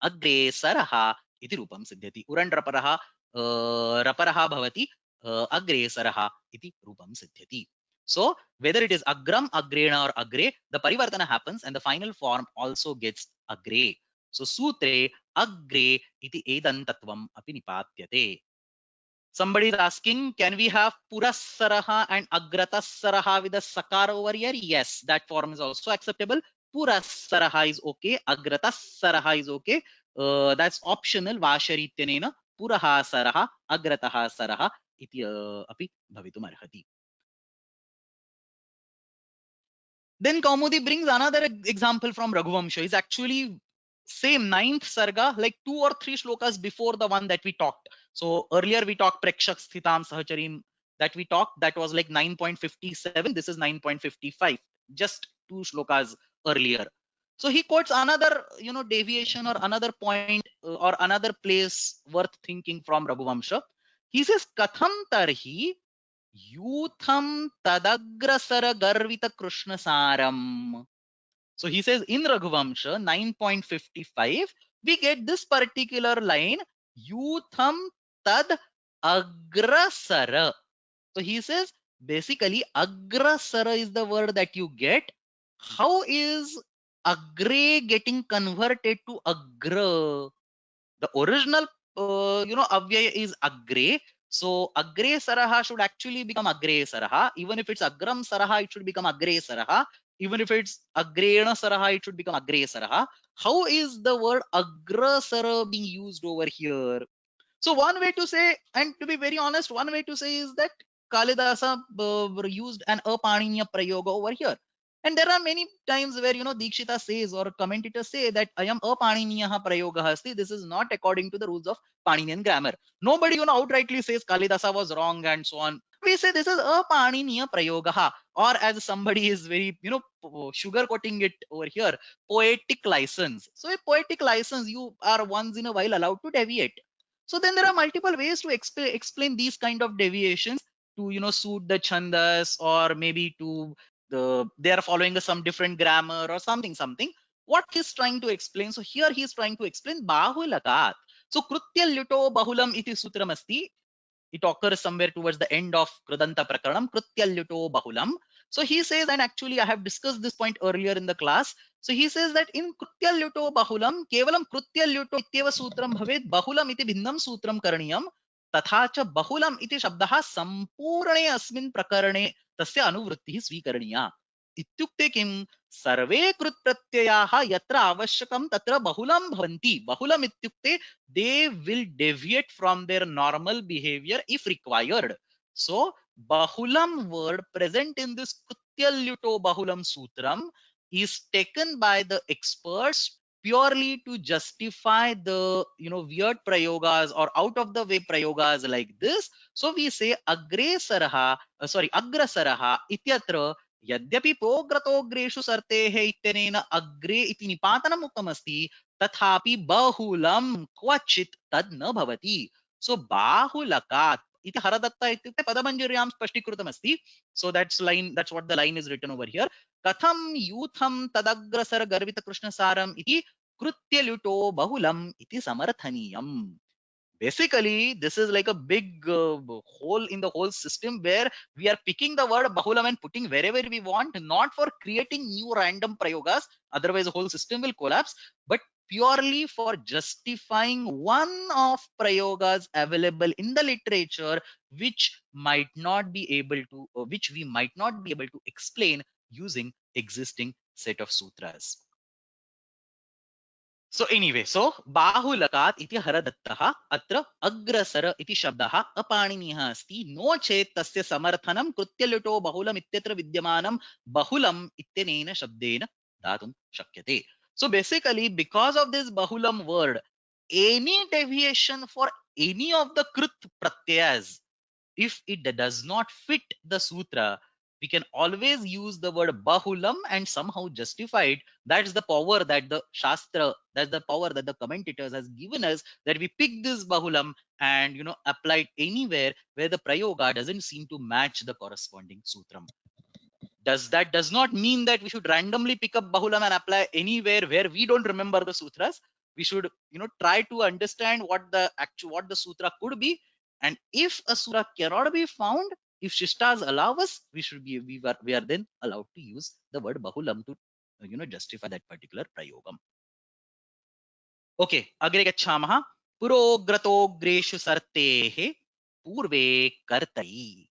agre saraha iti rupam siddhyati. Uran raparaha raparaha bhavati, agre saraha iti rupam siddhyati. So whether it is agram, agrena or agre, the parivartana happens and the final form also gets agre. So sutre agre iti edantatvam api nipatyate. Somebody is asking, can we have purassaraha and agratasaraha with a sakara over here? Yes, that form is also acceptable. Purassaraha is okay. Agratasaraha is okay. That's optional. Vasharityanena puraha saraha agrataha saraha iti api bhavitum arhati. Then Kaumudi brings another example from Raghuvamsha. Is actually same ninth sarga, like 2 or 3 shlokas before the one that we talked. So earlier we talked Prekshak Sthitam Sahacharim, that we talked, that was like 9.57. This is 9.55, just 2 shlokas earlier. So he quotes another, deviation or another point or another place worth thinking from Raghuvamsha. He says, Katham tarhi Youtham tadagrasara garvita Krishna saram. So he says in Raghuvamsha 9.55, we get this particular line, Youtham tad agrasara. So he says basically agrasara is the word that you get. How is agre getting converted to agra? The original avyaya is agre. So agre saraha should actually become agre saraha. Even if it's agram saraha, it should become agre saraha. Even if it's agrena saraha, it should become agre saraha. How is the word agra sara being used over here? So one way to say, and to be very honest, one way to say is that Kalidasa used an apaniniya prayoga over here. And there are many times where, Dikshita says or commentators say that I am apaniniya prayoga hasti. This is not according to the rules of Paninian grammar. Nobody, outrightly says Kalidasa was wrong and so on. We say this is apaniniya prayoga, or as somebody is very, sugarcoating it over here, poetic license. So a poetic license, you are once in a while allowed to deviate. So then there are multiple ways to explain these kind of deviations to, suit the chandas, or maybe to they are following some different grammar or something. What he's trying to explain. So here he is trying to explain bahulakat. So krutya luto bahulam iti sutram asti. It occurs somewhere towards the end of Kridanta Prakaranam, Krityalyuto Bahulam. So he says, and actually I have discussed this point earlier in the class. So he says that in Krityalyuto Bahulam, Kevalam Krityalyuto ityeva sutram bhavet, Bahulam iti bhinnam sutram karaniyam, तथा च बहुलम इति शब्दः संपूर्णे अस्मिन् प्रकरणे तस्य अनुवृत्तिः स्वीकरणीया. इत्युक्ते किं, सर्वे कृत् प्रत्ययाः यत्र आवश्यकं तत्र बहुलं भवन्ति. बहुलम इत्युक्ते they will deviate from their normal behavior if required. So bahulam word present in this Krityalyuto Bahulam Sutram is taken by the experts purely to justify the weird prayogas or out of the way prayogas like this. So we say agrasaraha ityatra यद्यपि प्रोग्रतोग्रेषु सर्तेः इत्यनेन अग्रे इति निपातनम् उक्तमस्ति, तथापि बहुलं क्वचित् तद् न भवति. सो बाहुलकात् इति हरदत्ता इत्युक्ते पदमञ्जर्यां स्पष्टीकृतमस्ति. सो that's what the line is written over here. कथं यूथं तदग्रसर गर्वित कृष्णसारम् इति कृत्यल्युटो बहुलम् इति समर्थनीयम्. Basically, this is like a big hole in the whole system where we are picking the word bahulam and putting wherever we want, not for creating new random prayogas, otherwise the whole system will collapse, but purely for justifying one of prayogas available in the literature, which might not be able to, which we might not be able to explain using existing set of sutras. So anyway, so बाहुलकात् इति हरदत्तः अत्र अग्रसर इति शब्दः अपाणिनीयः अस्ति, no चेत् तस्य समर्थनं कृत्यलुटो बहुलम् इत्यत्र विद्यमानं बहुलम् इत्यनेन शब्देन दातुं शक्यते. So basically, because of this bahulam word, any deviation for any of the krit pratyayas, if it does not fit the sutra, we can always use the word bahulam and somehow justify it. That's the power that the shastra, that's the power that the commentators has given us, that we pick this bahulam and apply it anywhere where the prayoga doesn't seem to match the corresponding sutram. Does not mean that we should randomly pick up bahulam and apply anywhere where we don't remember the sutras. We should try to understand what the sutra could be, and if a sutra cannot be found, if shishtas allow us, we are then allowed to use the word bahulam to justify that particular prayogam. Okay, agre gachamah. Purograto sartehe purve kartai.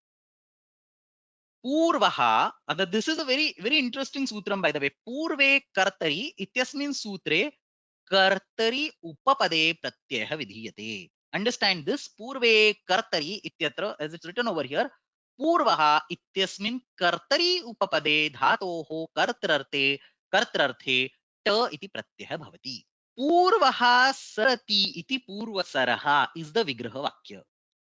Purvaha, this is a very interesting sutram, by the way. Purve kartari ityasmin sutre kartari upapade pratyaya vidhiyate. Understand this. Purve kartari ityatra, as it's written over here, Purvaha ityasmin kartari upapade dhatoho kartrarthe ta iti pratyaya bhavati. Purvaha sarati iti purvasaraha is the vigraha vakya.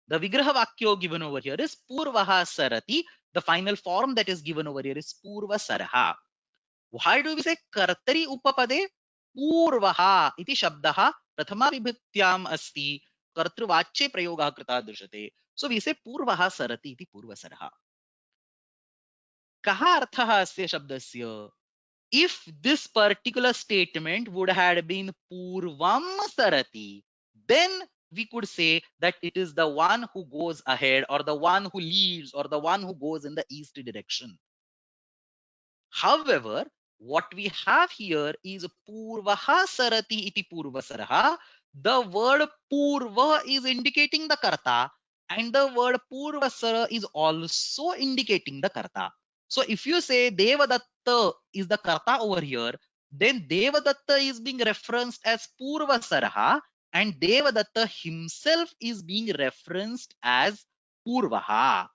The vigraha vakya given over here is Purvaha sarati. The final form that is given over here is Purvasaraha. Why do we say Kartari Upapade? Purvaha iti shabdaha prathama vibhaktyam asti kartruvache prayoga krita drishyate. So we say Purvaha sarati iti Purvasaraha. Kaha arthaha asya shabdasya? If this particular statement would have been Purvam sarati, then we could say that it is the one who goes ahead, or the one who leaves, or the one who goes in the east direction. However, what we have here is Purvaha sarati iti Purvasaraha. The word Purva is indicating the Karta, and the word Purvasara is also indicating the Karta. So if you say Devadatta is the Karta over here, then Devadatta is being referenced as Purvasaraha, and Devadatta himself is being referenced as Purvaha.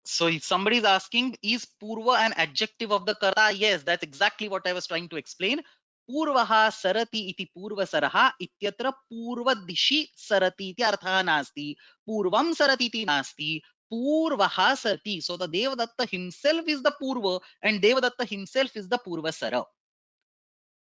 So if somebody is asking, is Purva an adjective of the Karta? Yes, that's exactly what I was trying to explain. Purvaha sarati iti purva saraha ityatra purva dishi sarati iti artha nasti. Purvam sarati iti nasti. Purvaha sarati. So the Devadatta himself is the Purva and Devadatta himself is the Purva Sara.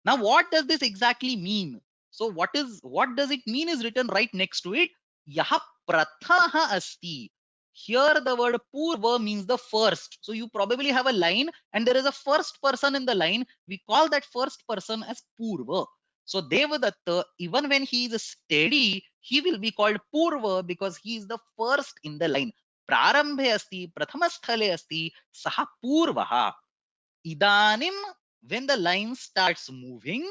Now, what does this exactly mean? So what does it mean is written right next to it. Yaha prathamaha asti. Here the word purva means the first. So you probably have a line and there is a first person in the line. We call that first person as purva. So Devadatta, even when he is steady, he will be called purva because he is the first in the line. Prarambhe asti, prathamasthale asti, saha purvaha. Idanim, when the line starts moving,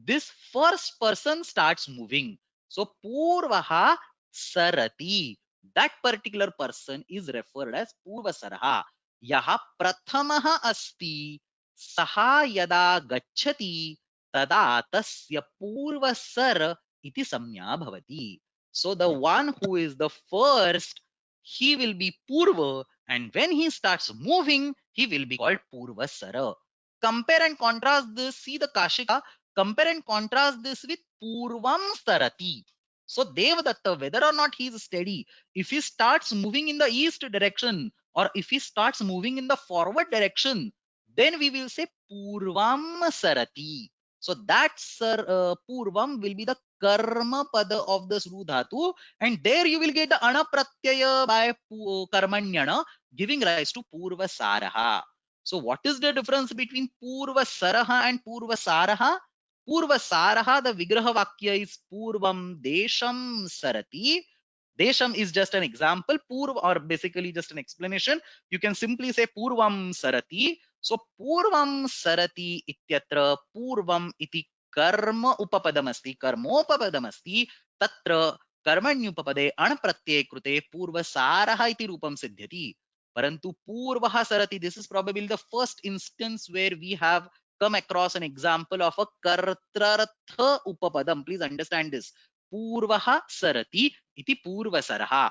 this first person starts moving. So Purvaha Sarati, that particular person is referred as Purvasaraha. Yaha Prathamaha Asti, Saha Yada Gacchati, Tada Tasya Purvasar iti Samya Bhavati. So the one who is the first, he will be Purva, and when he starts moving, he will be called Purvasara. Compare and contrast this. See the Kashika. Compare and contrast this with Purvam Sarati. So Devadatta, whether or not he is steady, if he starts moving in the east direction or if he starts moving in the forward direction, then we will say Purvam Sarati. So that Purvam will be the karma pada of the Sru Dhatu, and there you will get the Anapratyaya by Karmanyana, giving rise to Purva Saraha. So what is the difference between Purva Saraha and Purva Saraha? Purva Saraha, the Vigraha Vakya is Purvam Desham Sarati. Desham is just an example, Purva, or basically just an explanation. You can simply say Purvam Sarati. So Purvam Sarati ityatra Purvam iti karma upapadamasti, karmopapadamasti, tatra कर्मण्युपपदे अणप्रत्यये कृते पूर्वसारः इति रूपं सिद्ध्यति. Parantu Purvaha Sarati, this is probably the first instance where we have come across an example of a kartrartha upapadam. Please understand this. Purvaha sarati iti purvasaraha.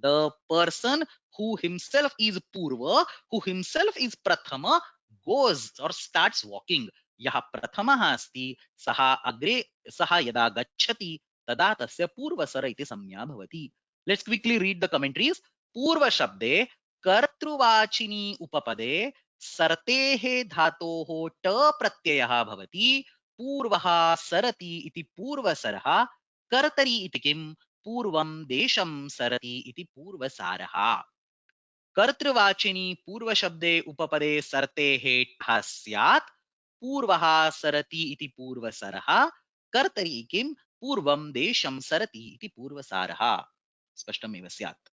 The person who himself is purva, who himself is prathama, goes or starts walking. Yaha prathamah asti saha agre saha yada gacchati tada tasya purvasara iti samya bhavati. Let's quickly read the commentaries. Purva shabde कर्तृवाचिनी उपपदे सर्तेः धातोः ट प्रत्ययः भवति. पूर्वः सरति इति पूर्वसरः. कर्तरि इति किम्? पूर्वं देशं सरति इति पूर्वसारः. कर्तृवाचिनी पूर्वशब्दे उपपदे सर्तेः ठः स्यात्. पूर्वः सरति इति पूर्वसरः. कर्तरि किं? पूर्वं देशं सरति इति पूर्वसारः. स्पष्टमेव स्यात्.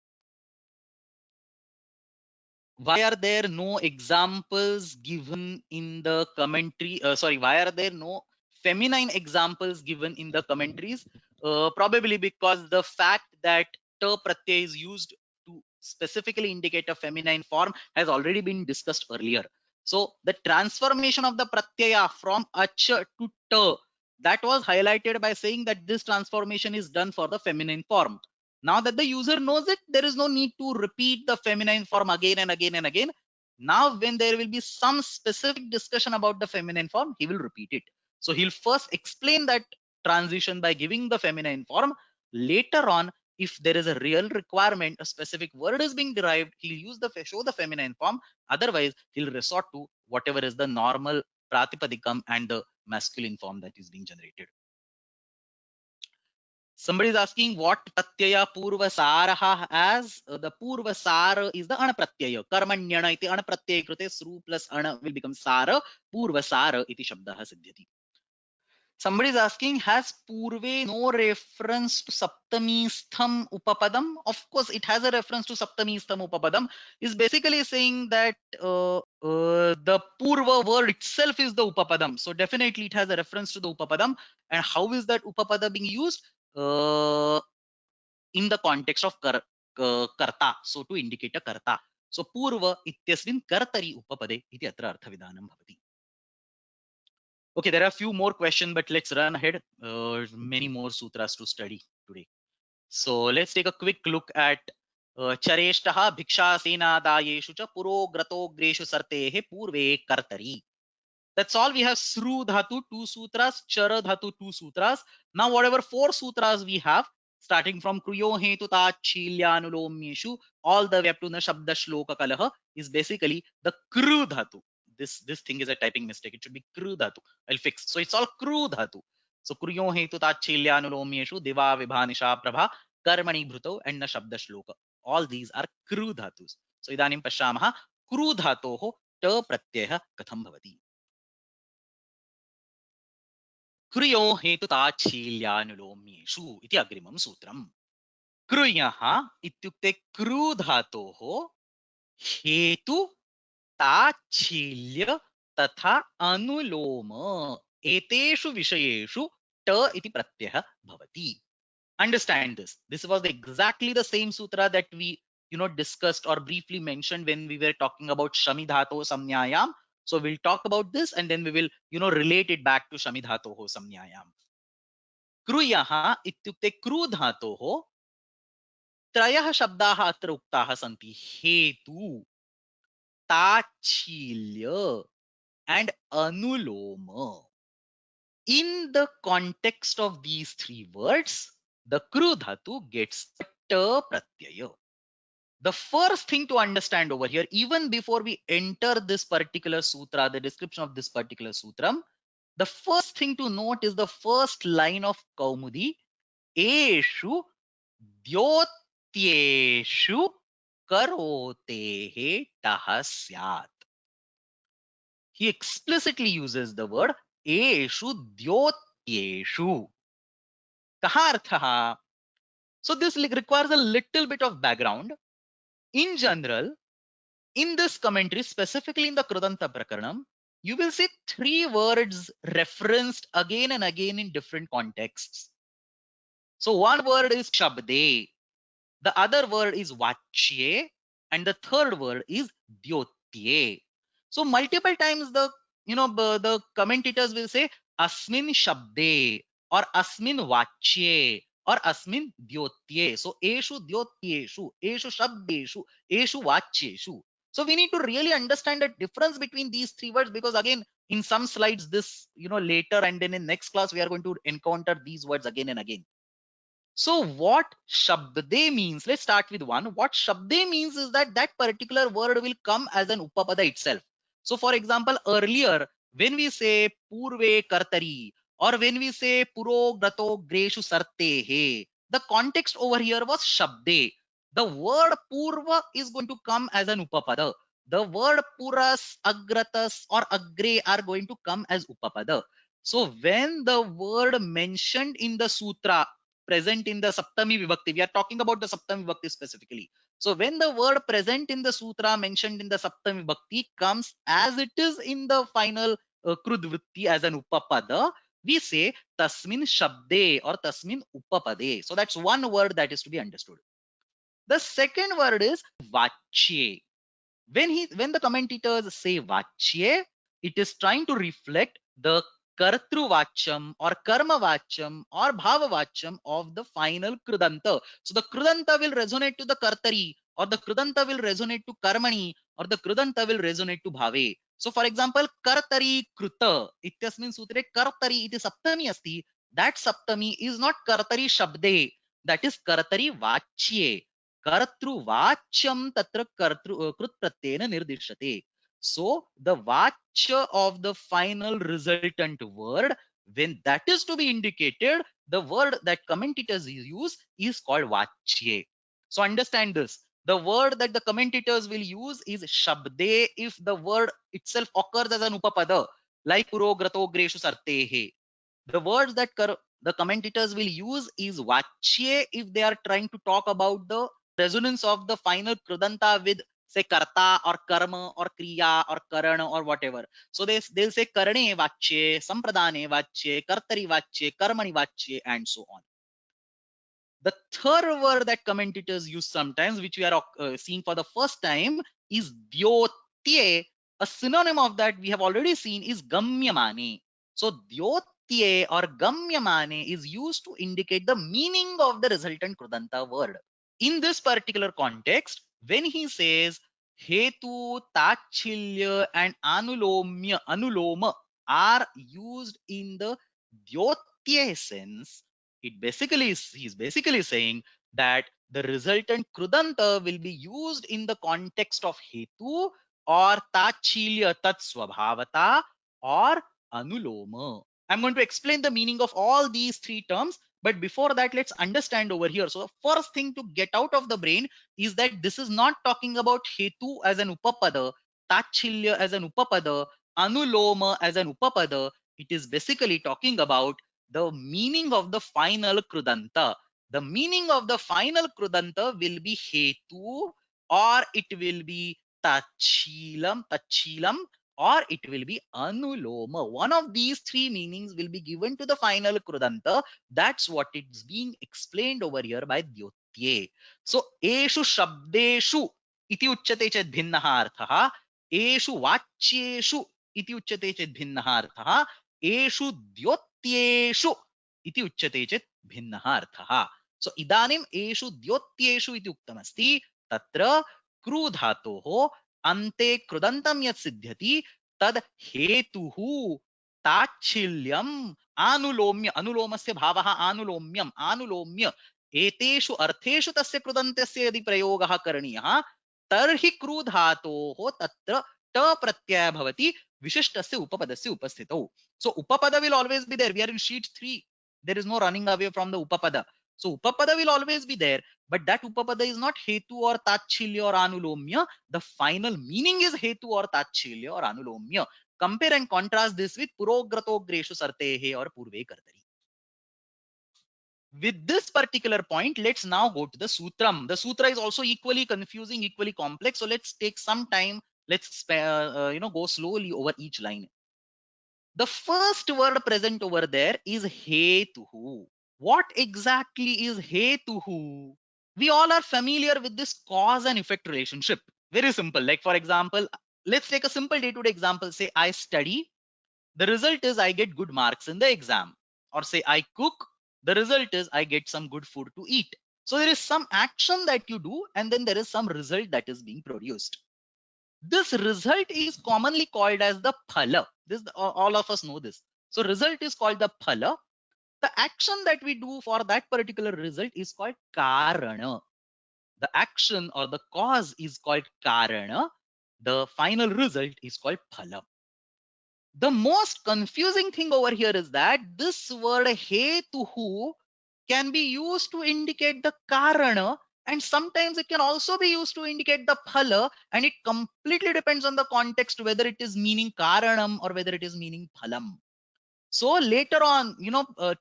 Why are there no examples given in the commentary? Why are there no feminine examples given in the commentaries? Probably because the fact that ta pratyay is used to specifically indicate a feminine form has already been discussed earlier. So the transformation of the pratyaya from acha to ta, that was highlighted by saying that this transformation is done for the feminine form. Now that the user knows it, there is no need to repeat the feminine form again and again and again. Now, when there will be some specific discussion about the feminine form, he will repeat it. So he'll first explain that transition by giving the feminine form. Later on, if there is a real requirement, a specific word is being derived, he'll use the show the feminine form. Otherwise, he'll resort to whatever is the normal pratipadikam and the masculine form that is being generated. Somebody is asking what pratyaya purvasaraha as. The purvasara is the ana pratyaya. Karmanyana iti ana pratyaya krute sru plus ana will become sara. Purvasara iti shabdaha siddhyati. Somebody is asking, has purve no reference to saptami stham upapadam? Of course, it has a reference to saptami stham upapadam. Is basically saying that the purva word itself is the upapadam. So definitely it has a reference to the upapadam. And how is that upapada being used? In the context of karta, so to indicate a karta. So purva ityasmin kartari upapade iti atra arthavidanam bhavati. Okay, there are a few more questions, but let's run ahead. Many more sutras to study today. So let's take a quick look at chareshtaha bhikshasenadayeshu cha purogratogreshu sartehe purve kartari. That's all. We have Sru Dhatu, 2 sutras, Chara Dhatu, 2 sutras. Now, whatever 4 sutras we have, starting from Kruyo Hetu Tachilyanulomyeshu, all the way up to the Shabda Shloka Kalaha, is basically the Kru Dhatu. This thing is a typing mistake. It should be Kru Dhatu. I'll fix. So it's all Kru Dhatu. So Kruyo Hetu Tachilyanulomyeshu, Diva Vibhanisha Prabha, Karmani Bhruto, and the Shabda Shloka. All these are Kru Dhatus. So Idanim Pashyamaha, Kru Dhatoho Ta Pratyaya Katham Bhavati. क्रियो हेतुताच्छील्यानुलोम्येषु इति अग्रिमं सूत्रम्. क्रुयः इत्युक्ते crew धातोः हेतु ताच्छील्य तथा अनुलोम एतेषु विषयेषु ट इति प्रत्ययः भवति. Understand this. This was exactly the same sutra that we discussed or briefly mentioned when we were talking about Shami Dhato Samnyayam. So we'll talk about this and then we will relate it back to Shami Dhatoho Samnyayam. Kruyaha ityukte kru dhatoho त्रयः शब्दाः अत्र उक्ताः सन्ति. हेतु, ताच्छील्य and anuloma. In the context of these 3 words, the kru dhatu gets ta pratyaya. The first thing to understand over here, even before we enter this particular sutra, the description of this particular sutram, the first thing to note is the first line of Kaumudi, Eshu Dyotyeshu Karotehe Tahasyat. He explicitly uses the word Eshu Dyotyeshu. Kaha arthaha? So this requires a little bit of background. In general, in this commentary, specifically in the Krudanta Prakaranam, you will see 3 words referenced again and again in different contexts. So one word is Shabde, the other word is Vachye, and the third word is Dyotye. So multiple times the the commentators will say asmin shabde or asmin vachye or asmin dyotye. So eshu dyotyeshu, eshu shabdeshu, eshu vachyeshu. So we need to really understand the difference between these three words, because again, in some slides, this, later, and then in next class, we are going to encounter these words again and again. So what shabde means, let's start with one. What shabde means is that that particular word will come as an upapada itself. So for example, earlier, when we say purve kartari, or when we say puro grato greshu sartehe, the context over here was shabde. The word purva is going to come as an upapada. The word puras, agratas, or agre are going to come as upapada. So when the word mentioned in the sutra present in the Saptami Vibhakti, we are talking about the Saptami Vibhakti specifically. So when the word present in the sutra mentioned in the Saptami Vibhakti comes as it is in the final Krudvritti as an Upapada, we say Tasmin Shabde or Tasmin Upapade. So that's one word that is to be understood. The second word is Vachye. When the commentators say Vachye, it is trying to reflect the Kartruvacham or Karmavacham or Bhavavacham of the final Krudanta. So the Krudanta will resonate to the Kartari, or the Krudanta will resonate to Karmani, or the Krudanta will resonate to Bhave. So for example, Kartari Kruta ityasmin sutre Kartari iti Saptami asti. That Saptami is not Kartari Shabde, that is Kartari Vachye. Kartruvacyam tatra krut pratyena nirdishyate. So the vachya of the final resultant word, when that is to be indicated, the word that commentators use is called vachye. So understand this. The word that the commentators will use is shabde if the word itself occurs as an upapada, like puro grato greshu sartehe. The words that the commentators will use is vachye if they are trying to talk about the resonance of the final krudanta with, say, karta or karma or kriya or karana or whatever. So they'll say karane vachye, sampradane vachye, kartari vachye, karmani vachye, and so on. The third word that commentators use sometimes, which we are seeing for the first time, is dyotye. A synonym of that we have already seen is gamyamane. So dyotye or gamyamane is used to indicate the meaning of the resultant krudanta word. In this particular context, when he says hetu, tachilya, and anuloma are used in the dyotye sense, he's basically saying that the resultant krudanta will be used in the context of hetu or tachilya tat swabhavata or anuloma. I'm going to explain the meaning of all these three terms, but before that, let's understand over here. So the first thing to get out of the brain is that this is not talking about hetu as an upapada, tachilya as an upapada, anuloma as an upapada. It is basically talking about the meaning of the final krudanta. The meaning of the final krudanta will be hetu, or it will be tachilam, or it will be anuloma. One of these three meanings will be given to the final krudanta. That's what it's being explained over here by Dyotye. So, eshu shabdeshu iti uchyate ched bhinnaha arthaha, eshu vachyeshu iti uchyate ched bhinnaha arthaha, eshu dyotyeshu iti uchyate chet bhinnaha arthaha. So, idanim eshu dyotyeshu iti uktamasti, tatra crew धातोः अन्ते कृदन्तं यत् सिद्ध्यति तद हेतुः ताच्छिल्यम् आनुलोम्य, अनुलोमस्य भावः आनुलोम्यम्, आनुलोम्य एतेषु अर्थेषु तस्य कृदन्तस्य यदि प्रयोगः करणीयः तर्हि क्रू धातोः तत्र ट प्रत्ययः भवति विशिष्टस्य उपपदस्य उपस्थितौ. So upapada will always be there. We are in sheet 3. There is no running away from the upapada. So upapada will always be there, but that upapada is not hetu or tachilya or anulomya. The final meaning is hetu or tachilya or anulomya. Compare and contrast this with purograto greshu sartehe or purve kartari. With this particular point, let's now go to the sutram. The sutra is also equally confusing, equally complex. So let's take some time. Let's go slowly over each line. The first word present over there is hetuhu. What exactly is hetuhu? We all are familiar with this cause and effect relationship. Very simple. Like for example, let's take a simple day-to-day example. Say I study the result is I get good marks in the exam. Or say I cook, the result is I get some good food to eat. So there is some action that you do, and then there is some result that is being produced. This result is commonly called as the phala. This all of us know this. So result is called the phala. The action that we do for that particular result is called karana. The action or the cause is called karana. The final result is called phala. The most confusing thing over here is that this word hetuhu can be used to indicate the karana, and sometimes it can also be used to indicate the phala, and it completely depends on the context whether it is meaning karanam or whether it is meaning phalam. So later on,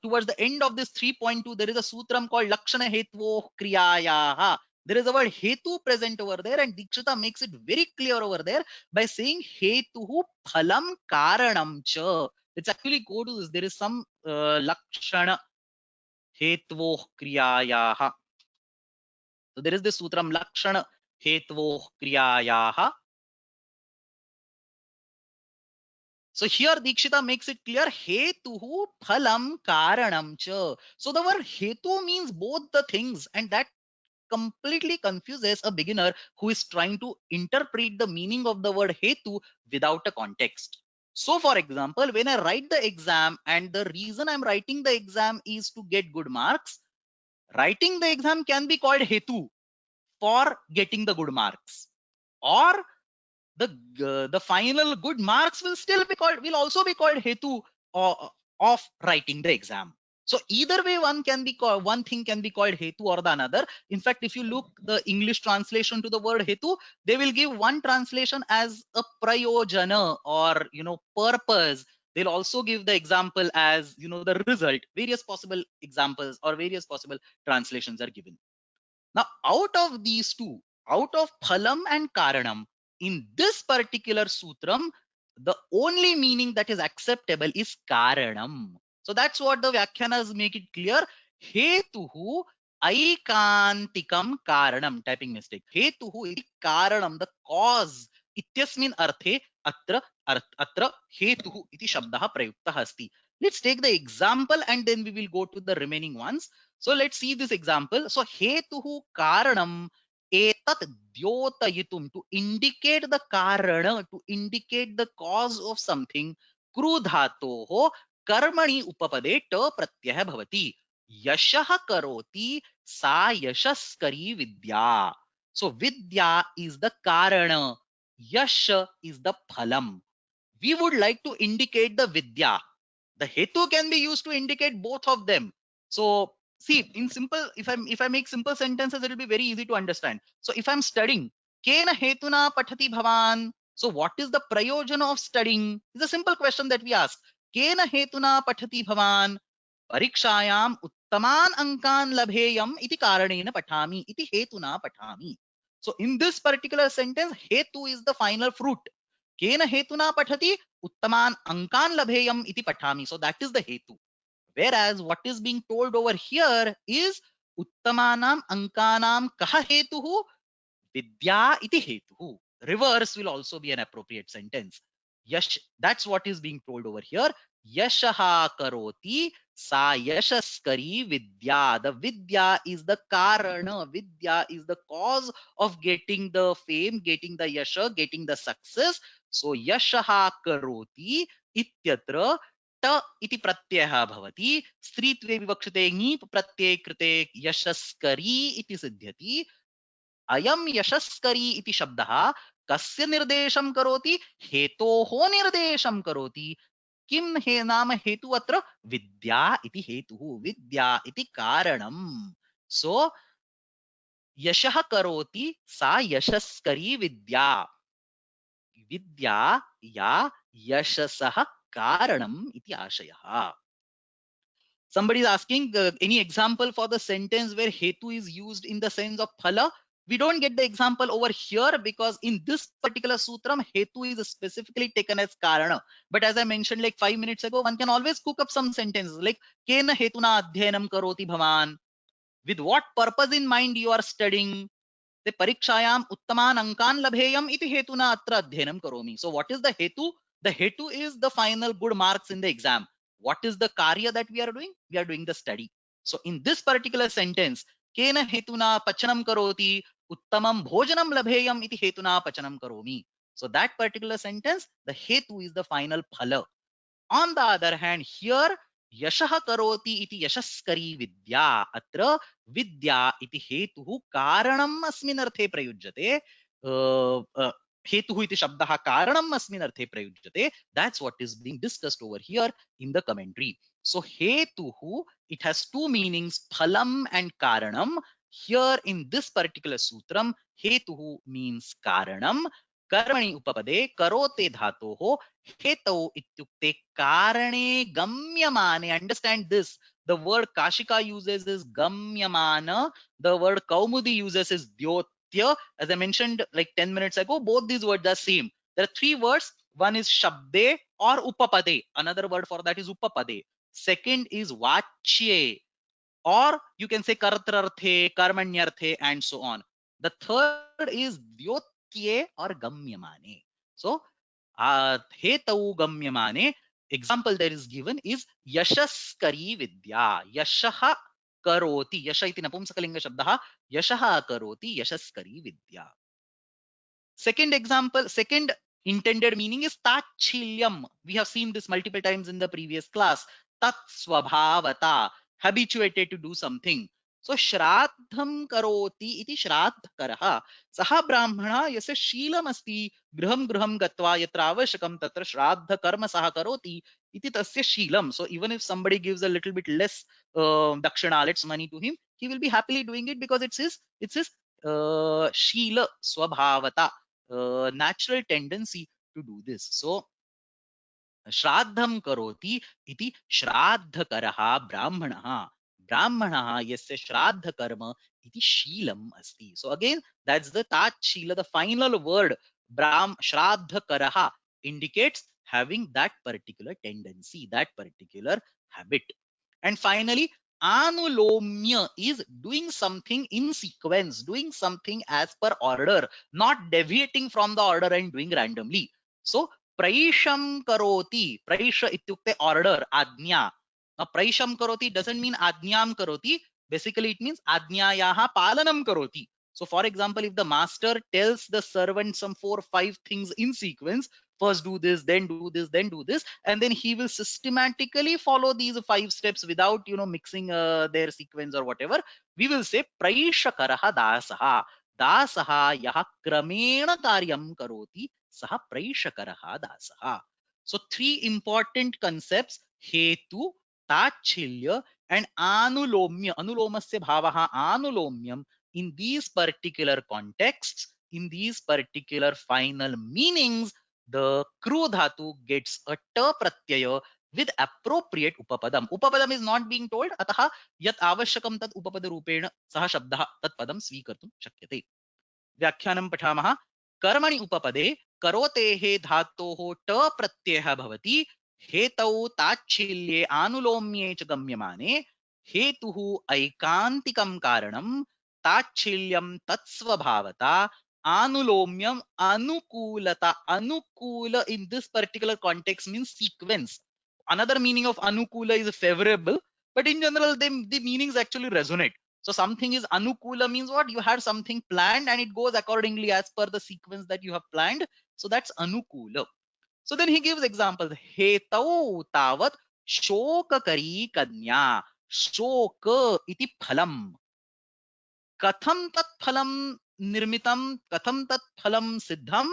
towards the end of this 3.2, there is a sutram called Lakshana Hetvo Kriyayaha. There is a word Hetu present over there, and Dikshita makes it very clear over there by saying Hetuhu Phalam Karanam Cha. Let's actually go to this. There is some Lakshana Hetvo Kriyayaha. So there is this sutram Lakshana Hetvo Kriyayaha. So here Dikshita makes it clear, hetuhu phalam karanam cha. So the word hetu means both the things, and that completely confuses a beginner who is trying to interpret the meaning of the word hetu without a context. So for example, when I write the exam and the reason I'm writing the exam is to get good marks, writing the exam can be called hetu for getting the good marks. Or the final good marks will also be called hetu of writing the exam. So either way, one thing can be called hetu or the another. In fact, if you look the English translation to the word hetu, they will give one translation as a prayojana, or purpose. They'll also give the example as the result. Various possible examples or various possible translations are given. Now, out of these two, out of phalam and karanam, in this particular sutram, the only meaning that is acceptable is karanam. So that's what the Vyakhyanas make it clear. Hetuhu aikantikam karanam. Typing mistake. Hetuhu iti karanam, the cause. Ityasmin arthe atra hetuhu iti shabdaha prayuktah asti. Let's take the example and then we will go to the remaining ones. So let's see this example. So hetuhu karanam etat dyotayitum, to indicate the karana, to indicate the cause of something. Kru dhatoho कर्मणि उपपदे ट प्रत्यय भवति. यशः करोति सा यशस्करी विद्या. So vidya is the karana, yash is the phalam. We would like to indicate the vidya. The hetu can be used to indicate both of them. So see, in simple, if I make simple sentences, it will be very easy to understand. So if I'm studying, kena hetuna pathati bhavan. So what is the prayojana of studying? It's a simple question that we ask. Kena hetuna pathati bhavan? Parikshayam uttaman ankan labheyam iti karanena pathami iti hetuna pathami. So in this particular sentence, hetu is the final fruit. Kena hetuna pathati uttaman ankan labheyam iti pathami. So that is the hetu. Whereas what is being told over here is uttamanam ankanam kaha hetuhu vidya iti hetuhu. Reverse will also be an appropriate sentence. Yash, that's what is being told over here. Yashaha karoti sa yashaskari vidya. The vidya is the karana. Vidya is the cause of getting the fame, getting the yasha, getting the success. So yashaha karoti ityatra ta iti pratyaya bhavati. Stritve vivakshate ngip pratyay krite yashaskari iti siddhyati. अयम यशस्करी इति शब्दः कस्य निर्देशं करोति? हेतोः निर्देशं करोति. किम हे नाम हेतु अत्र? विद्या इति हेतुः. विद्या इति कारणम्. सो यशः करोति सा यशस्करी विद्या. विद्या या यशसः कारणम् इति आशयः. Somebody is asking any example for the sentence where hetu is used in the sense of phala. We don't get the example over here because in this particular sutram, hetu is specifically taken as karana. But as I mentioned like 5 minutes ago, one can always cook up some sentences like kena hetuna adhyanam karoti bhavan. With what purpose in mind you are studying? The parikshayam uttaman ankan labheyam iti hetuna atra adhyanam karomi. So what is the hetu? The hetu is the final good marks in the exam. What is the karya that we are doing? We are doing the study. So in this particular sentence, kena hetuna pachanam karoti uttamam bhojanam labheyam iti hetuna pachanam karomi. So that particular sentence, the hetu is the final phala. On the other hand, here yashah karoti iti yashaskari vidya. Atra vidya iti hetuhu karanam asmin arthe prayujyate. Hetuhu iti shabdah karanam asmin arthe prayujyate. That's what is being discussed over here in the commentary. So hetuhu, it has two meanings, phalam and karanam. Here in this particular sutram, hetuhu means karanam. Karmani upapade karote dhatoho hetau ityukte karane gamyamane. Understand this. The word Kashika uses is gamyamana. The word Kaumudi uses is dyotya. As I mentioned like 10 minutes ago, both these words are same. There are three words. One is shabde or upapade. Another word for that is upapade. Second is vachye, or you can say kartrarthe, karmanyarthe, and so on. The third is dyotye or gamyamane. So hetau gamyamane, example that is given is yashaskari vidya. Yashaha karoti. Yasha iti napumsakalinga shabdah. Yashaha karoti yashaskari vidya. Second example, second intended meaning is tachilyam. We have seen this multiple times in the previous class. Tat swabhavata, habituated to do something. So shraddham karoti iti shraddhakaraha. Saha brahmana yasya sheelam asti griham griham gatva yatra avashakam tatra shraddha karma saha karoti iti tasya sheelam. So even if somebody gives a little bit less dakshina, let's money to him, he will be happily doing it because it's his sheela swabhavata, natural tendency to do this. So श्राद्धं करोति इति श्राद्धकरः ब्राह्मणः. ब्राह्मणः यस्य श्राद्धकर्म इति शीलम् अस्ति. So again, that's the tat shila, the final word श्राद्धकरः indicates having that particular tendency, that particular habit. And finally, anulomya is doing something in sequence, doing something as per order, not deviating from the order and doing randomly. So praisham karoti, praisha ityukte order, ajna. Now praisham karoti doesn't mean ajnyam karoti. Basically it means ajnayaha palanam karoti. So for example, if the master tells the servant some 4 or 5 things in sequence, first do this, then do this, then do this, and then he will systematically follow these 5 steps without mixing their sequence or whatever, we will say praisha karaha dasaha. Dasaha yaha kramena karyam karoti saha praishakaraha dasaha. So 3 important concepts: hetu, tachilya, and anulomya. Anulomasya bhavaha anulomyam. In these particular contexts, in these particular final meanings, the kru dhatu gets a ta pratyaya with appropriate upapadam. Upapadam is not being told, ataha yat avashakam tat upapada rupena saha shabdah tat padam svikartum shakyate. व्याख्यानं पठामः. कर्मणि उपपदे करोतेः धातोः ट प्रत्ययः भवति. हेतौ ताच्छील्ये आनुलोम्ये च गम्यमाने. हेतुः ऐकान्तिकं कारणं, ताच्छील्यं तत्स्वभावता, आनुलोम्यम anukulata. Anukula in this particular context means sequence. Another meaning of anukula is favorable, but in general the meanings actually resonate. So something is anukula means what? You had something planned and it goes accordingly as per the sequence that you have planned. So that's anukula. So then he gives examples. Hetau tavat shokakari kanya. Shoka iti phalam. Katham tat phalam nirmitam, katham tat phalam siddham,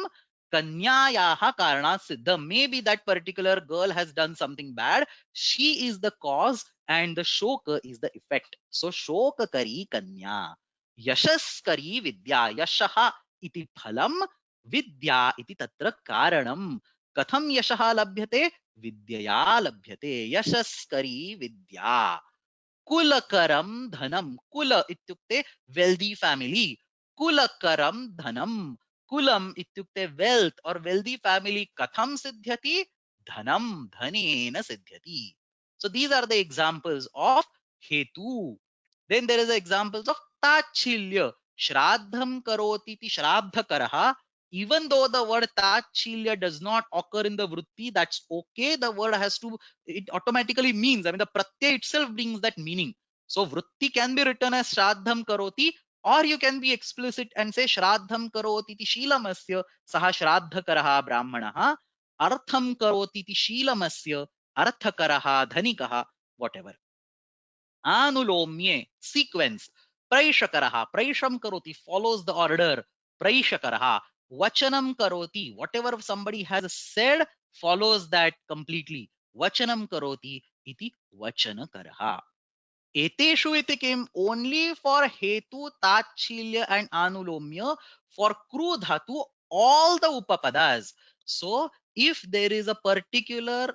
kanyayaha karana siddham. Maybe that particular girl has done something bad. She is the cause and the shoka is the effect. So shokakari kanya. Yashaskari vidya. Yashaha iti phalam, vidya iti tatra karanam. Katham yashaha labhyate? Vidyaya labhyate. Yashaskari vidya. कुलकरम धनम. कुल इत्युक्ते wealthy family. कुलकरम धनम. Coulomb इत्युक्ते wealth और wealthy family कथम सिद्ध्यति? धनम धनेन सिद्ध्यति. So these are the examples of hetu. Then there is the examples of tachilya. Shraddham karoti iti shraddhakarah. Even though the word tachilya does not occur in the vritti, that's okay. The word has to, it automatically means, I mean, the pratyay itself brings that meaning. So vritti can be written as shraddham karoti, or you can be explicit and say shraddham karoti iti shilamasya saha shraddhakaraha brahmanaha, artham karoti iti shilamasya arthakaraha dhanikaha, whatever. Anulomye, sequence. Praishakaraha, praisham karoti, follows the order. Praishakaraha, vachanam karoti, whatever somebody has said follows that completely. Vachanam karoti iti vachanakaraha. Eteshu iti came only for hetu, tachilya and anulomya. For kru dhatu, all the upapadas. So if there is a particular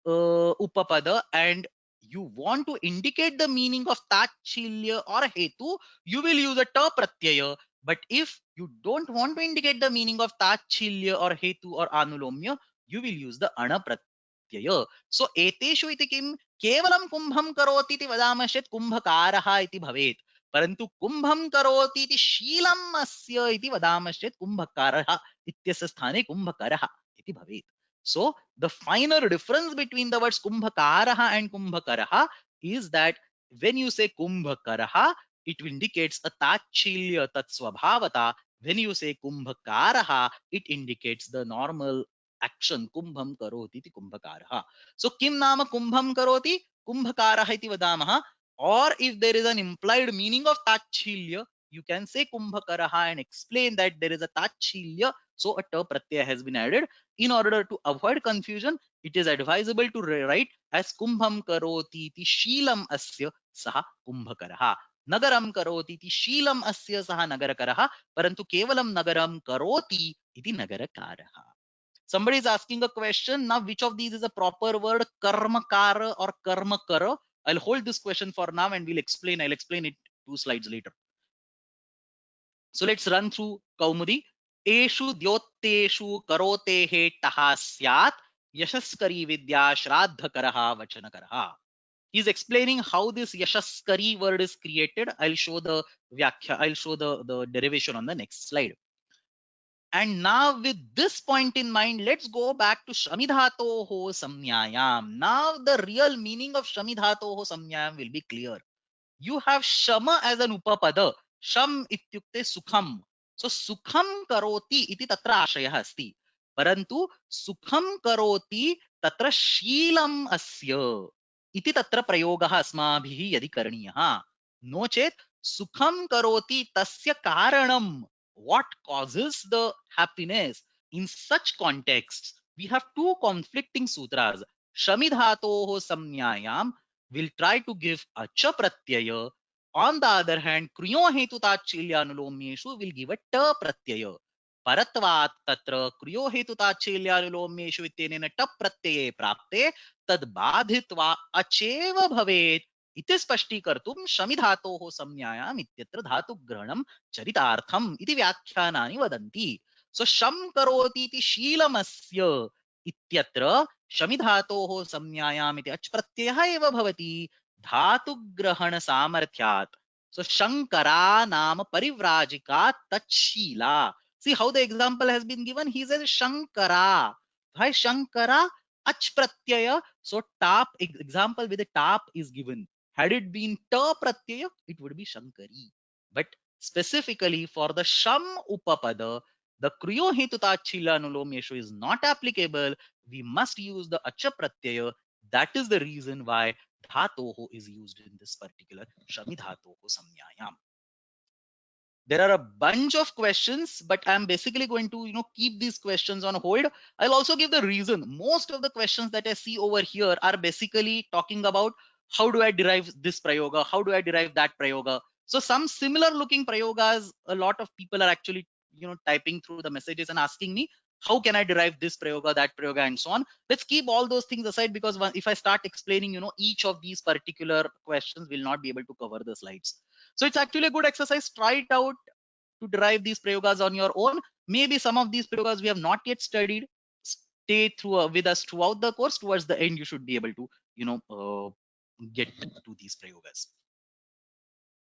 upapada and you want to indicate the meaning of tachilya or hetu, you will use a ta pratyaya. But if you don't want to indicate the meaning of tachilya or hetu or anulomya, you will use the ana pratyaya. So eteshu iti kim केवलं कुंभं करोति इति वदामः चेत् कुंभकारः इति भवेत्, परन्तु कुंभं करोति इति शीलम् अस्य इति वदामः चेत् कुंभकारः इत्यस्य स्थाने कुंभकरः इति भवेत्. So the finer difference between the words kumbhakarah and kumbhakarah is that when you say kumbhakarah, it indicates a tachilya tatsvabhavata. When you say kumbhakarah, it indicates the normal action. Kumbham karoti iti kumbhakarah. So kim nama kumbham karoti? Kumbhakarah iti vadamah. Or if there is an implied meaning of tachilya, you can say kumbhakaraha and explain that there is a tachilya. So a ta pratyaya has been added. In order to avoid confusion, it is advisable to write as kumbham karoti iti shilam asya saha kumbhakaraha. Nagaram karoti iti shilam asya saha nagarakaraha. Parantu kevalam nagaram karoti iti nagarakaraha. Somebody is asking a question. Now, which of these is a proper word? Karmakara or karmakara? I'll hold this question for now and we'll explain. I'll explain it 2 slides later. So let's run through Kaumudi. Eshu dyotteshu karotehe taha syat yashaskari vidya shraddhakaraha vachanakaraha. He's explaining how this yashaskari word is created. I'll show the vyakhya. I'll show the derivation on the next slide. And now with this point in mind, let's go back to Shamidhatoho Samnyayam. Now the real meaning of Shamidhatoho Samnyayam will be clear. You have Shama as an upapada. Sham ityukte sukham. So sukham karoti iti tatra ashayah asti. Parantu sukham karoti tatra shilam asya iti tatra prayogah asmabhihi yadi karniyah. No chet sukham karoti tasya karanam. What causes the happiness? In such contexts, we have two conflicting sutras. Shamidhatoho samnyayam will try to give acha pratyaya. On the other hand, kriyo hetu tachilyanulomyeshu will give a ta pratyaya. Paratvat tatra kriyo hetu tachilyanulomyeshu ityenena ta pratyaye prapte tad badhitva acheva bhavet इति स्पष्टीकर्तुं शमिधातोः संज्ञायाम् इत्यत्र धातुग्रहणं चरितार्थम् इति व्याख्यानानि वदन्ति. सो शम करोति इति शीलमस्य इत्यत्र शमिधातोः संज्ञायाम् इति अच् प्रत्ययः एव भवति धातुग्रहण सामर्थ्यात्. So Shankara नाम परिव्राजिका तच्छीला. See how the example has been given. He says Shankara. Why Shankara? Ach pratyaya. So tap example with the tap is given. Had it been ta pratyaya, it would be Shankari. But specifically for the Sham upapada, the kriyo hetu tachila anulomyeshu is not applicable. We must use the acha pratyaya. That is the reason why dhatoho is used in this particular shamidhatoho samnyayam. There are a bunch of questions, but I'm basically going to keep these questions on hold. I'll also give the reason. Most of the questions that I see over here are basically talking about how do I derive this prayoga, how do I derive that prayoga. So some similar looking prayogas, a lot of people are actually typing through the messages and asking me how can I derive this prayoga, that prayoga, and so on. Let's keep all those things aside, because if I start explaining each of these particular questions, will not be able to cover the slides. So it's actually a good exercise. Try it out to derive these prayogas on your own. Maybe some of these prayogas we have not yet studied. Stay through with us throughout the course. Towards the end, you should be able to get to these prayogas.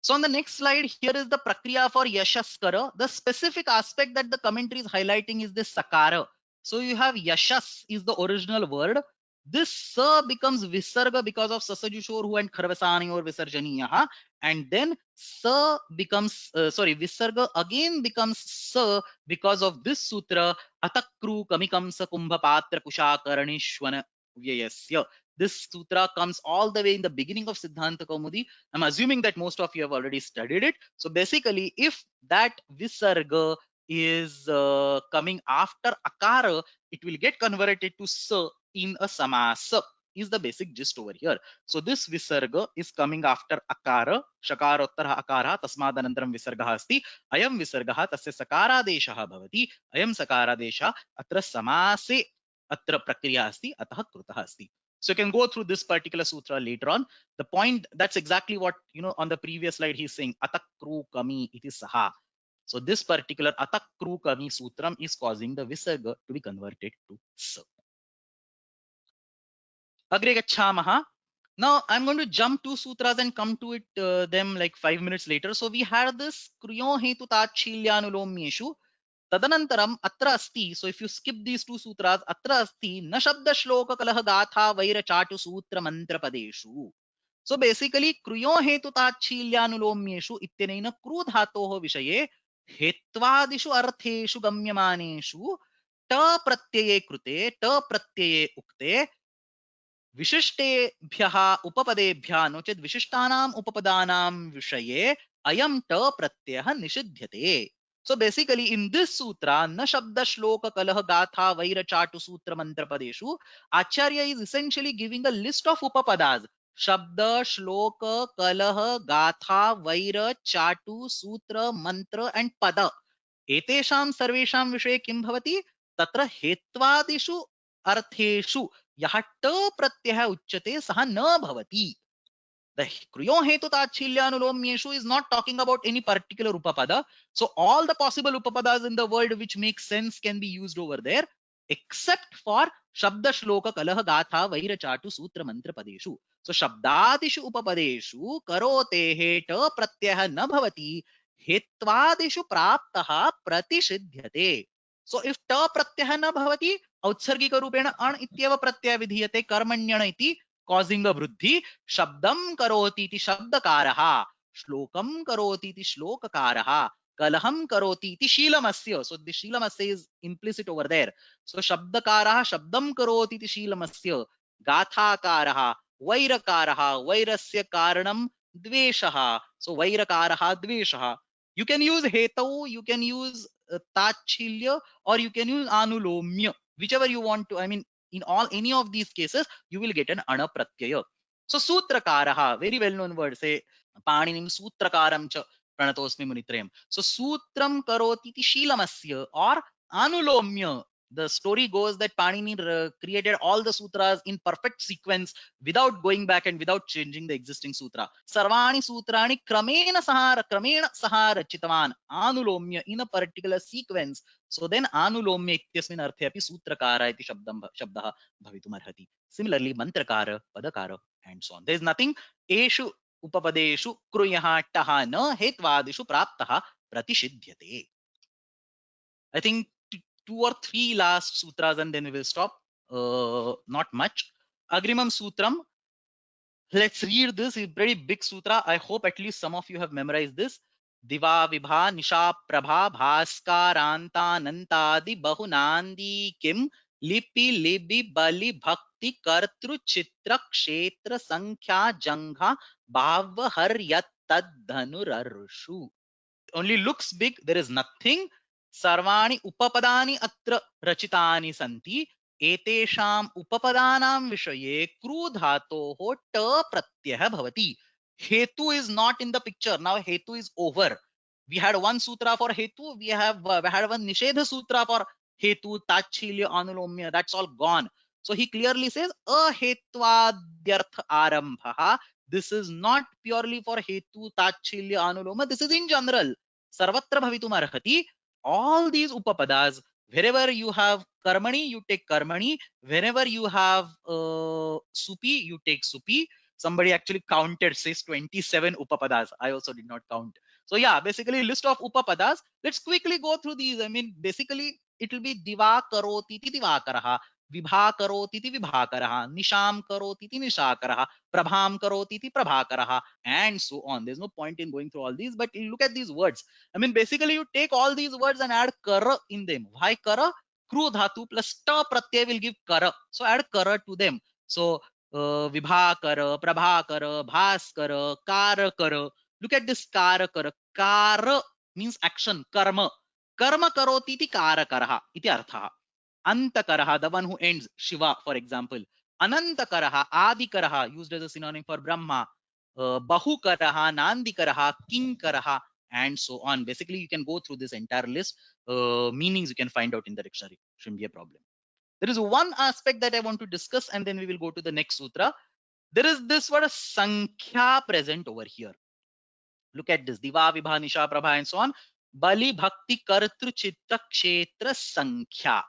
So on the next slide, here is the prakriya for yashaskara. The specific aspect that the commentary is highlighting is this sakara. So you have yashas is the original word. This sa becomes visarga because of sasajushor and kharvasani or visarjaniyaha. And then sa becomes, visarga again becomes sa because of this sutra, atakru kamikam sa kumbha patra kushakarnishwana vyayasya. This sutra comes all the way in the beginning of Siddhanta Kaumudi. I'm assuming that most of you have already studied it. So basically, if that visarga is coming after akara, it will get converted to sa in a samasa, is the basic gist over here. So this visarga is coming after akara, shakarottara akara, tasmadanantaram visarga asti, ayam visarga tasya sakaradesha bhavati, ayam sakaradesha atra samase atra prakriya asti, atah krutah asti. So you can go through this particular sutra later on. The point, that's exactly what, on the previous slide, he's saying, atakru kami iti saha. So this particular atakru kami sutram is causing the visarga to be converted to sa. Agre gachhamaha. Now I'm going to jump 2 sutras and come to it them like 5 minutes later. So we had this kriyo hetu tachilyanulomyeshu. Tadanantaram atra asti. So if you skip these 2 sutras, atra asti na shabda shloka kalaha gatha vaira chatu sutra mantra padeshu. So basically kriyo hetu tachilyanulomyeshu itteneina kru dhatoh vishaye hetvadishu artheshu gamyamaneshu ta pratyये krute ta pratyये ukte विशिष्टेभ्यः उपपदेभ्यः नो चेत् विशिष्टानाम् उपपदानां विषये अयं ट प्रत्ययः निषिध्यते. So basically in this sutra, na shabda shloka kalah gatha vaira chatu sutra mantra padeshu, Acharya is essentially giving a list of upapadas. Shabda, shloka, kalah, gatha, vaira, chatu, sutra, mantra and pada. एतेषां सर्वेषां विषये किं भवति? तत्र हेत्वादिषु अर्थेषु यः ट प्रत्ययः उच्यते सः न भवति. The kriyo hetu tachilyanulomyeshu is not talking about any particular upapada. So all the possible upapadas in the world which make sense can be used over there, except for shabda shloka kalah gatha vaira chatu sutra mantra padeshu. So shabdadishu upapadeshu karote ta pratyah na bhavati hetvadishu praptah pratishidhyate. So if ta pratyah na bhavati औत्सर्गिक रूपेण अण इत्येव प्रत्यय विधीयते कर्मण्यण इति causing a वृद्धि. शब्दम करोति इति शब्दकारः, श्लोकम करोति इति श्लोककारः, कलहम करोति इति शीलमस्य. So the शीलमस्य is implicit over there. So शब्दकारः शब्दम करोति इति शीलमस्य, गाथाकारः वैरकारः वैरस्य कारणं द्वेषः. So वैरकारः द्वेषः. You can use hetau, you can use tachilya, or you can use anulomya, whichever you want to. I mean, in all any of these cases, you will get an ana pratyaya. So sutrakaraha, very well known word. Say paninim sutrakaram cha pranatosmi munitrayam. So sutram karoti ti shilamasya or anulomya. The story goes that Panini created all the sutras in perfect sequence without going back and without changing the existing sutra. Sarvani sutrani kramena sahara chitavan anulomya in a particular sequence. So then anulomya ityasmin arthe api sutrakara iti shabdah bhavitum arhati. Similarly, mantrakara, padakara, and so on. There is nothing eshu upapadeshu kruyah taha na hetvadishu praptaha pratishidhyate. I think 2 or 3 last sutras and then we will stop. Not much. Agrimam Sutram. Let's read this. It's a very big sutra. I hope at least some of you have memorized this. Diva Vibha Nisha Prabha Bhaskaranta Nantadi Bahunandi Kim Lipi Libi Bali Bhakti Kartru Chitra Kshetra Sankhya Jangha Bhava Haryat Tadhanurarshu. Only looks big. There is nothing. Sarvani upapadani atra rachitani santi. Etesham upapadanam vishaye kru dhatoho ta pratyah bhavati. Hetu is not in the picture. Now hetu is over. We had one sutra for hetu. We had one nishedha sutra for hetu, tachilya, anulomya. That's all gone. So he clearly says ahetvadyarth arambha. This is not purely for hetu, tachilya, anuloma. This is in general. Sarvatra bhavitum arhati. All these upapadas, wherever you have karmani, you take karmani. Whenever you have supi, you take supi. Somebody actually counted, says 27 upapadas. I also did not count. So yeah, basically list of upapadas. Let's quickly go through these. I mean, basically it will be diva karoti ti divakaraha, vibha karoti ti vibhakaraha, nisham karoti ti nishakaraha, prabham karoti ti prabhakaraha, and so on. There's no point in going through all these, but look at these words. I mean, basically you take all these words and add kara in them. Why kara? Kru dhatu plus ta pratyay will give kara. So add kara to them. So Vibhakara, Prabhakara, Bhaskara, Karakara. Look at this Karakara. Kara means action, karma. Karma karoti iti karakaraha iti arthaha. Antakaraha, the one who ends, Shiva, for example. Anantakaraha, Adikaraha, used as a synonym for Brahma. Bahukaraha, Nandikaraha, Kinkaraha, and so on. Basically, you can go through this entire list. Meanings you can find out in the dictionary. Shouldn't be a problem. There is one aspect that I want to discuss, and then we will go to the next sutra. There is this word Sankhya present over here. Look at this. Diva, Vibha, Nisha, Prabha, and so on. Bali, Bhakti, Kartru, Chitta, Kshetra, Sankhya.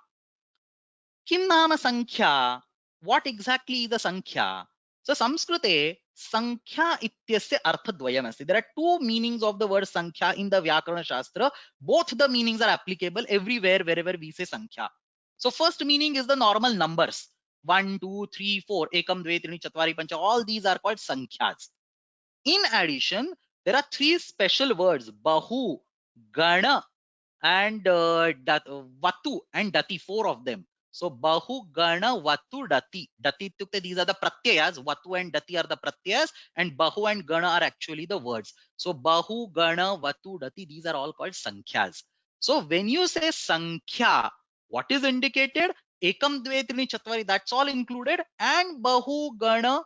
Kim nama Sankhya? What exactly is the Sankhya? So, Samskrute, Sankhya ityasya arthadvayam asti. There are two meanings of the word Sankhya in the Vyakarana Shastra. Both the meanings are applicable everywhere, wherever we say Sankhya. So, first meaning is the normal numbers. 1, 2, 3, 4, Ekam, Dve, Trini, Chatvari, Pancha. All these are called Sankhyas. In addition, there are three special words, Bahu, Gana, and Vatu and Dati, four of them. So Bahu, Gana, Vatu, Dati. Dati tukte, these are the pratyayas. Vatu and Dati are the pratyayas, and Bahu and Gana are actually the words. So Bahu, Gana, Vatu, Dati, these are all called Sankhyas. So when you say Sankhya, what is indicated? Ekam, Dve, Trini, Chatvari, that's all included, and Bahu, Gana,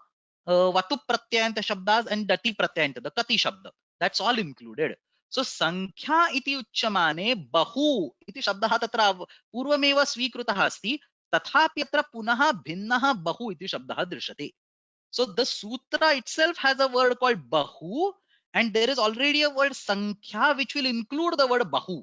Vatu pratyayanta shabdas and Dati pratyayanta, the Kati shabda. That's all included. So संख्या इति उच्यमाने बहु इति शब्दः तत्र पूर्वमेव स्वीकृतः अस्ति, तथापि अत्र पुनः भिन्नः बहु इति शब्दः दृश्यते. So the sutra itself has a word called bahu, and there is already a word sankhya which will include the word bahu.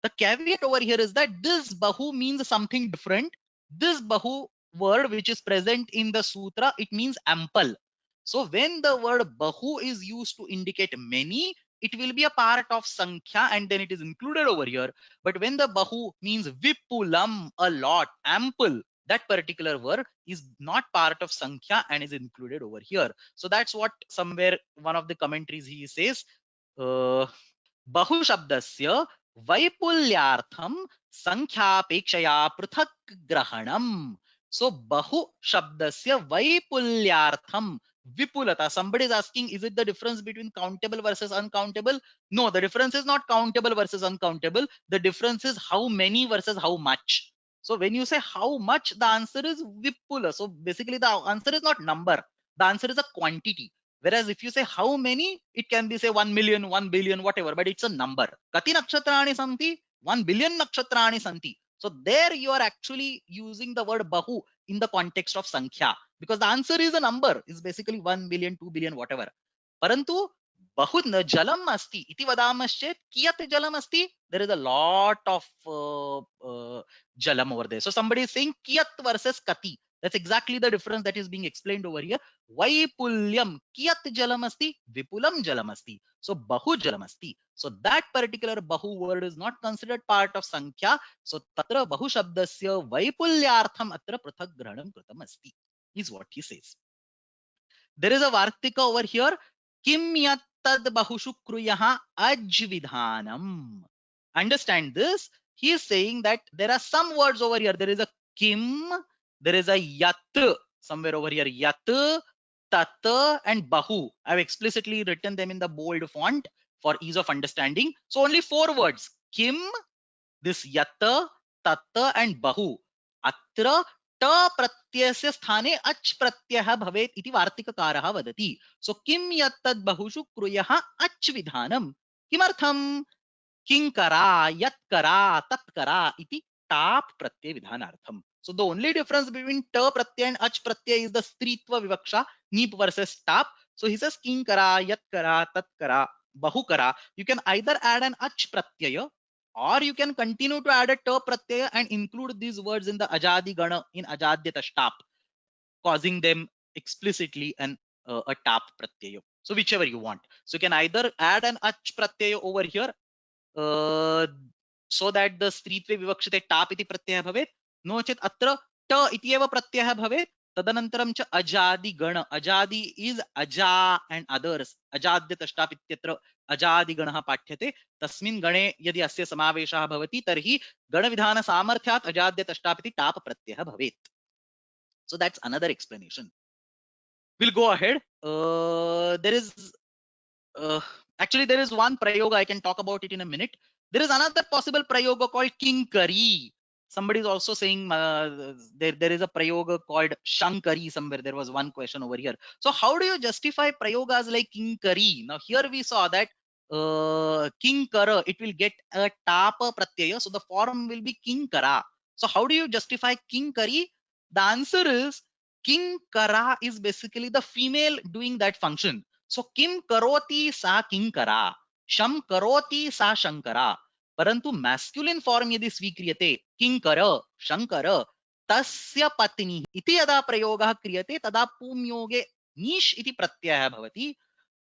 The caveat over here is that this bahu means something different. This bahu word which is present in the sutra, it means ample. So when the word bahu is used to indicate many, it will be a part of sankhya and then it is included over here. But when the bahu means vipulam, a lot, ample, that particular word is not part of sankhya and is included over here. So that's what somewhere one of the commentaries he says, बहु शब्दस्य वैपुल्यार्थम संख्यापेक्षया पृथक ग्रहणम. So बहु शब्दस्य वैपुल्यार्थम, vipulata. Somebody is asking, is it the difference between countable versus uncountable? No, the difference is not countable versus uncountable. The difference is how many versus how much. So when you say how much, the answer is vipula. So basically the answer is not number. The answer is a quantity. Whereas if you say how many, it can be say 1 million, 1 billion, whatever, but it's a number. Kati nakshatrani santi? 1 billion nakshatrani santi. So there you are actually using the word bahu in the context of sankhya, because the answer is a number, is basically 1 billion, 2 billion, whatever. Parantu bahut jalam asti iti vadamaschet kiyat jalam asti. There is a lot of jalam over there. So somebody is saying kiyat versus kati. That's exactly the difference that is being explained over here. Vaipulyam, kiyat jalam asti, vipulam jalam asti. So bahu jalam asti. So that particular bahu word is not considered part of sankhya. So tatra bahu shabdasya vaipulyartham atra prathak granam kritam asti, is what he says. There is a vartika over here. Kim yattad bahushu kruyaha ajvidhanam. Understand this. He is saying that there are some words over here. There is a kim, there is a yat, somewhere over here, yat, tat, and bahu. I have explicitly written them in the bold font for ease of understanding. So only four words: kim, this yat, tat, and bahu. Atra ta pratyasya sthane ach pratyah bhavet iti vartikakarah vadati. So kim yattad bahushu kruyah ach vidhanam. Kimartham? Kinkara, yatkara, tatkara iti tap pratyay vidhanartham. So the only difference between ta pratyay and ach pratyay is the stritva vivaksha, nip versus tap. So he says kinkara, yatkara, tatkara, bahukara. You can either add an ach pratyaya, or you can continue to add a ta pratyaya and include these words in the ajadi gana in ajadyata shtap, causing them explicitly a tap pratyaya. So whichever you want. So you can either add an ach pratyaya over here, so that the स्त्रीत्वे विवक्षिते टाप इति प्रत्ययः भवेत्, no चेत् अत्र ट इति एव प्रत्ययः भवेत्. तदनन्तरं च अजादि गण, अजादि इज अजा एंड अदर्स, अजाद्य तष्टाप् इत्यत्र अजादि गणः पाठ्यते. तस्मिन् गणे यदि अस्य समावेशः भवति तर्हि गणविधान सामर्थ्यात् अजाद्य तष्टाप् इति टाप प्रत्ययः भवेत्. So that's another explanation. We'll go ahead. There is uh, actually there is one prayoga, I can talk about it in a minute. There is another possible prayoga called kinkari. Somebody is also saying there is a prayoga called shankari somewhere. There was one question over here. So how do you justify prayogas like kinkari? Now here we saw that kinkara, it will get a tapa pratyaya, so the form will be kinkara. So how do you justify kinkari? The answer is kinkara is basically the female doing that function. So किम करोति सा किंकरा, शम करोति सा शंकरा. परंतु masculine form यदि स्वीक्रियते किंकर शंकर तस्य पत्नी इति यदा प्रयोगः क्रियते तदा पुंयोगे नीश इति प्रत्ययः भवति.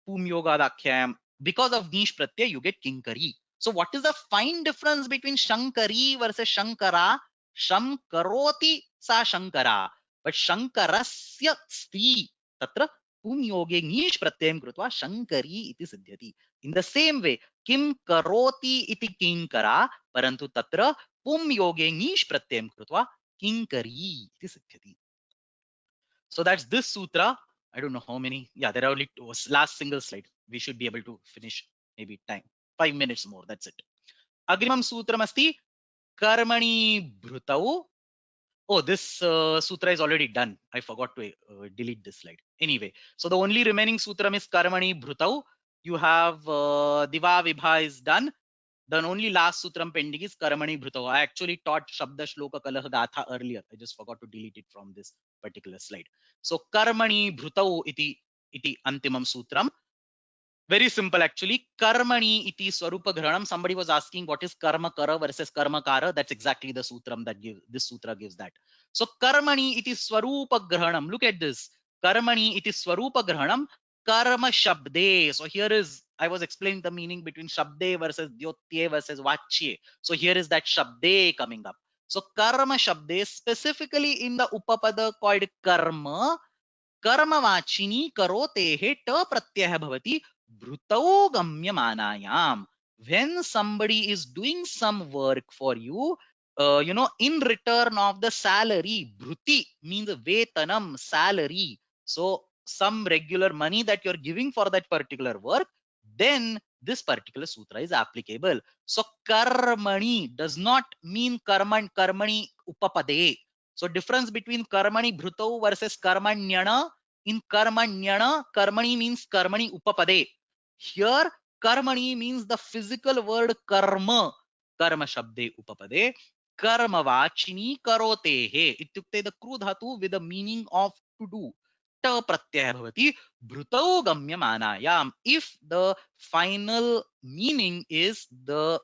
पुंयोगादाख्यायाम because of nish pratyay you get kinkari. So what is the fine difference between shankari versus shankara? Sham karoti sa shankara, but shankarasya sti tatra पुंयोगे ङीष् प्रत्ययं कृत्वा शंकरी इति सिद्ध्यति. In the same way, किम करोति इति किंकरा, परंतु तत्र पुंयोगे ङीष् प्रत्ययं कृत्वा किंकरी इति सिद्ध्यति. So that's this sutra. I don't know how many. Yeah, there are only two. Last single slide. We should be able to finish maybe time 5 minutes more. That's it. Agrimam sutram asti karmani bhrutau. Oh, this sutra is already done. I forgot to delete this slide. Anyway, so the only remaining sutram is Karmani Bhrutau. You have Diva Vibha is done. The only last sutram pending is Karmani Bhrutau. I actually taught Shabda Shloka Kalah Gatha earlier. I just forgot to delete it from this particular slide. So Karmani Bhrutau iti antimam sutram. Very simple actually. Karmani iti swarupa granam. Somebody was asking what is karma kara versus karma kara. That's exactly the sutram that gives, this sutra gives that. So karmani iti swarupa granam. Look at this. Karmani iti swarupa granam. Karma shabde. So here is, I was explaining the meaning between shabde versus dyotye versus vachye. So here is that shabde coming up. So karma shabde, specifically in the upapada called karma, कर्मवाचिनी करोतेः ट प्रत्ययः भवति भृतौ गम्यमानायाम. When somebody is doing some work for you, in return of the salary, bhruti means vetanam, salary. So some regular money that you're giving for that particular work, then this particular sutra is applicable. So karmani does not mean karmani upapade. So difference between karmani bhrutau versus karmanyana. In karmanyana, karmani means karmani upapade. Here karmani means the physical word karma. Karma shabde upapade. Karma vachini karotehe. Ityukte the kru dhatu with the meaning of to do. Ta pratyaya bhavati bhrutau gamyamanayam. If the final meaning is the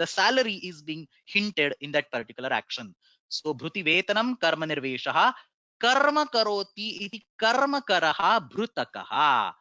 salary is being hinted in that particular action. So bhruti vetanam karma nirveshaha karma karoti iti karma karaha bhrutakaha.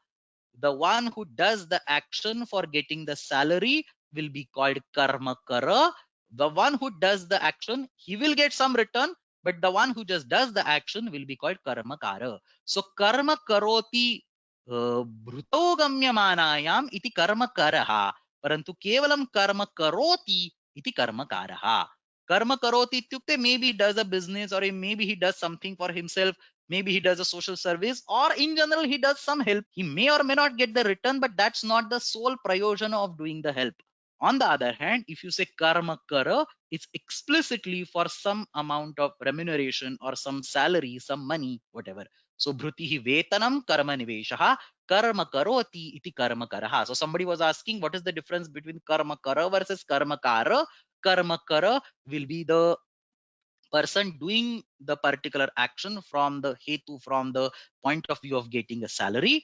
The one who does the action for getting the salary will be called karma kara. The one who does the action, he will get some return, but the one who just does the action will be called karma kara. So karma karoti bhrutau gamyamanayam iti karma karaha. Parantu kevalam karma karoti iti karma karaha. Karma karoti ityukte, maybe he does a business, or maybe he does something for himself, maybe he does a social service, or in general he does some help. He may or may not get the return, but that's not the sole prayojana of doing the help. On the other hand, if you say karma kara, it's explicitly for some amount of remuneration or some salary, some money, whatever. So bhrutihi vetanam karma niveshaha karma karoti iti karma karaha. So somebody was asking what is the difference between karma kara versus karma kara. Karma kara will be the person doing the particular action from the hetu, from the point of view of getting a salary.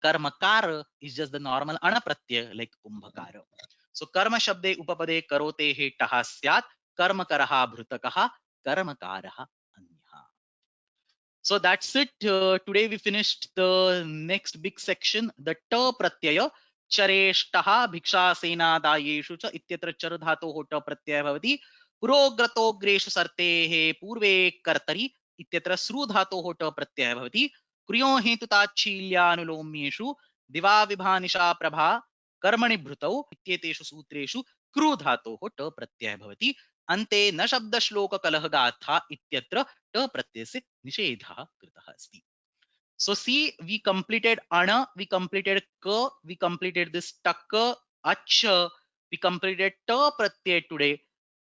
Karmakara is just the normal anapratyaya like kumbhakara. So karma shabde upapade karote he taha syat karmakaraha bhrutakaha karmakaraha anyaha. So that's it. Today we finished the next big section, the ta pratyaya. चरेष्टः भिक्षासेनादायेषु च इत्यत्र चर धातोः ट प्रत्ययः भवति। पुरोग्रतोऽग्रेषु सर्तेः पूर्वे कर्तरि इत्यत्र सृ धातोः ट प्रत्ययः भवति। क्रियो हेतुताच्छील्यानुलोम्येषु दिवा विभानिशा प्रभा कर्मणि भृतौ इत्येतेषु सूत्रेषु कृ धातोः ट प्रत्ययः भवति। अन्ते न शब्दश्लोककलहगाथा इत्यत्र ट प्रत्ययस्य निषेधः कृतः अस्ति। So see, we completed ana, we completed ka, we completed this taka, acha, we completed ta pratyay today.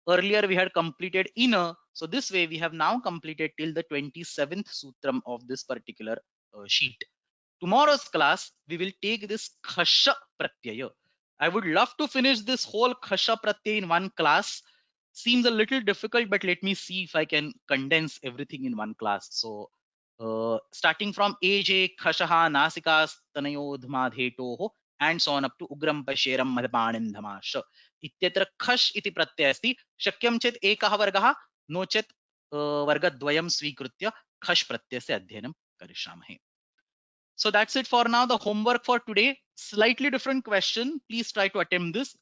Earlier we had completed ina. So this way we have now completed till the 27th sutram of this particular sheet. Tomorrow's class, we will take this khasha pratyaya. I would love to finish this whole khasha pratyaya in one class. Seems a little difficult, but let me see if I can condense everything in one class. So starting from AJ, Khashaha, Nasikas, Tanayodhmadhetoho, and so on up to Ugram Pasheram Madhapanindhamasha. इत्यत्र खश इति प्रत्यय अस्ति शक्यं चेत् एकः वर्गः no चेत् वर्गद्वयं स्वीकृत्य खश प्रत्ययस्य अध्ययनं करिष्यामहे. So that's it for now. The homework for today, slightly different question. Please try to attempt this.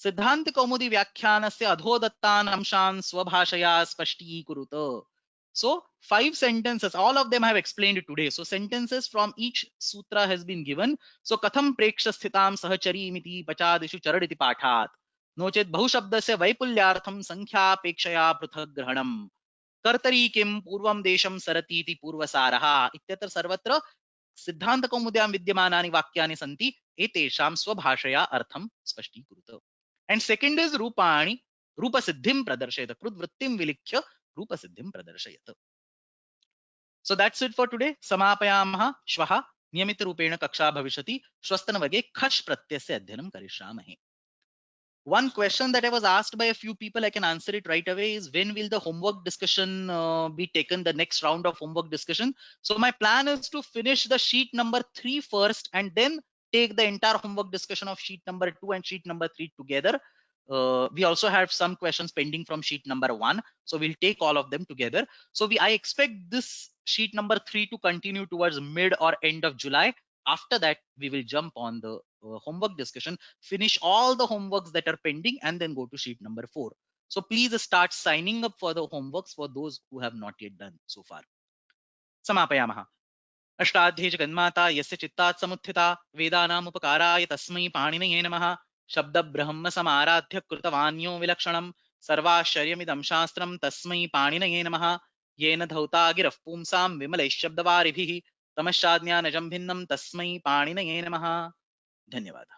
सिद्धांत कौमुदी व्याख्यानस्य अधोदत्तान् अंशान् स्वभाषया स्पष्टीकुरुत. So 5 sentences, all of them I have explained today. So sentences from each sutra has been given. So कथं प्रेक्ष्य स्थितां सहचरीमिति पचादिषु चरणिति पाठात्. No चेत् बहुशब्दस्य वैपुल्यार्थं संख्यापेक्षया पृथक् ग्रहणम्. कर्तरी किं पूर्वं देशं सरतीति पूर्वसारः इत्यत्र सर्वत्र सिद्धांत कौमुद्यां विद्यमानानि वाक्यानि सन्ति एतेषां स्वभाषया अर्थं स्पष्टीकुरुत. एंड सेकंड इज रूपाणि रूपसिद्धिं प्रदर्शयत. कृद्वृत्तिं विलिख्य रूपसिद्धिं प्रदर्शयत. So that's it for today. समापयामः. श्वः नियमितरूपेण कक्षा भविष्यति. श्वस्तनवर्गे खश् प्रत्ययस्य अध्ययनं करिष्यामहे. One question that I was asked by a few people, I can answer it right away, is when will the homework discussion be taken, the next round of homework discussion? So my plan is to finish the sheet number 3 first and then take the entire homework discussion of sheet number 2 and sheet number 3 together. We also have some questions pending from sheet number 1. So we'll take all of them together. So I expect this sheet number 3 to continue towards mid or end of July. After that, we will jump on the homework discussion, finish all the homeworks that are pending, and then go to sheet number 4. So please start signing up for the homeworks for those who have not yet done so far. समापयामः. अष्टाध्ये जगन्माता यस्य चित्तात् समुत्थिता वेदानामुपकाराय तस्मै पाणिनये नमः. शब्द ब्रह्म समाराध्य कृतवान्यो विलक्षणं सर्वाश्चर्यमिदं शास्त्रं तस्मै पाणिनये नमः. येन धौता गिरः पुंसां विमलैश्शब्दवारिभिः तमश्चाज्ञानजं भिन्नं तस्मै पाणिनये नमः. धन्यवादः.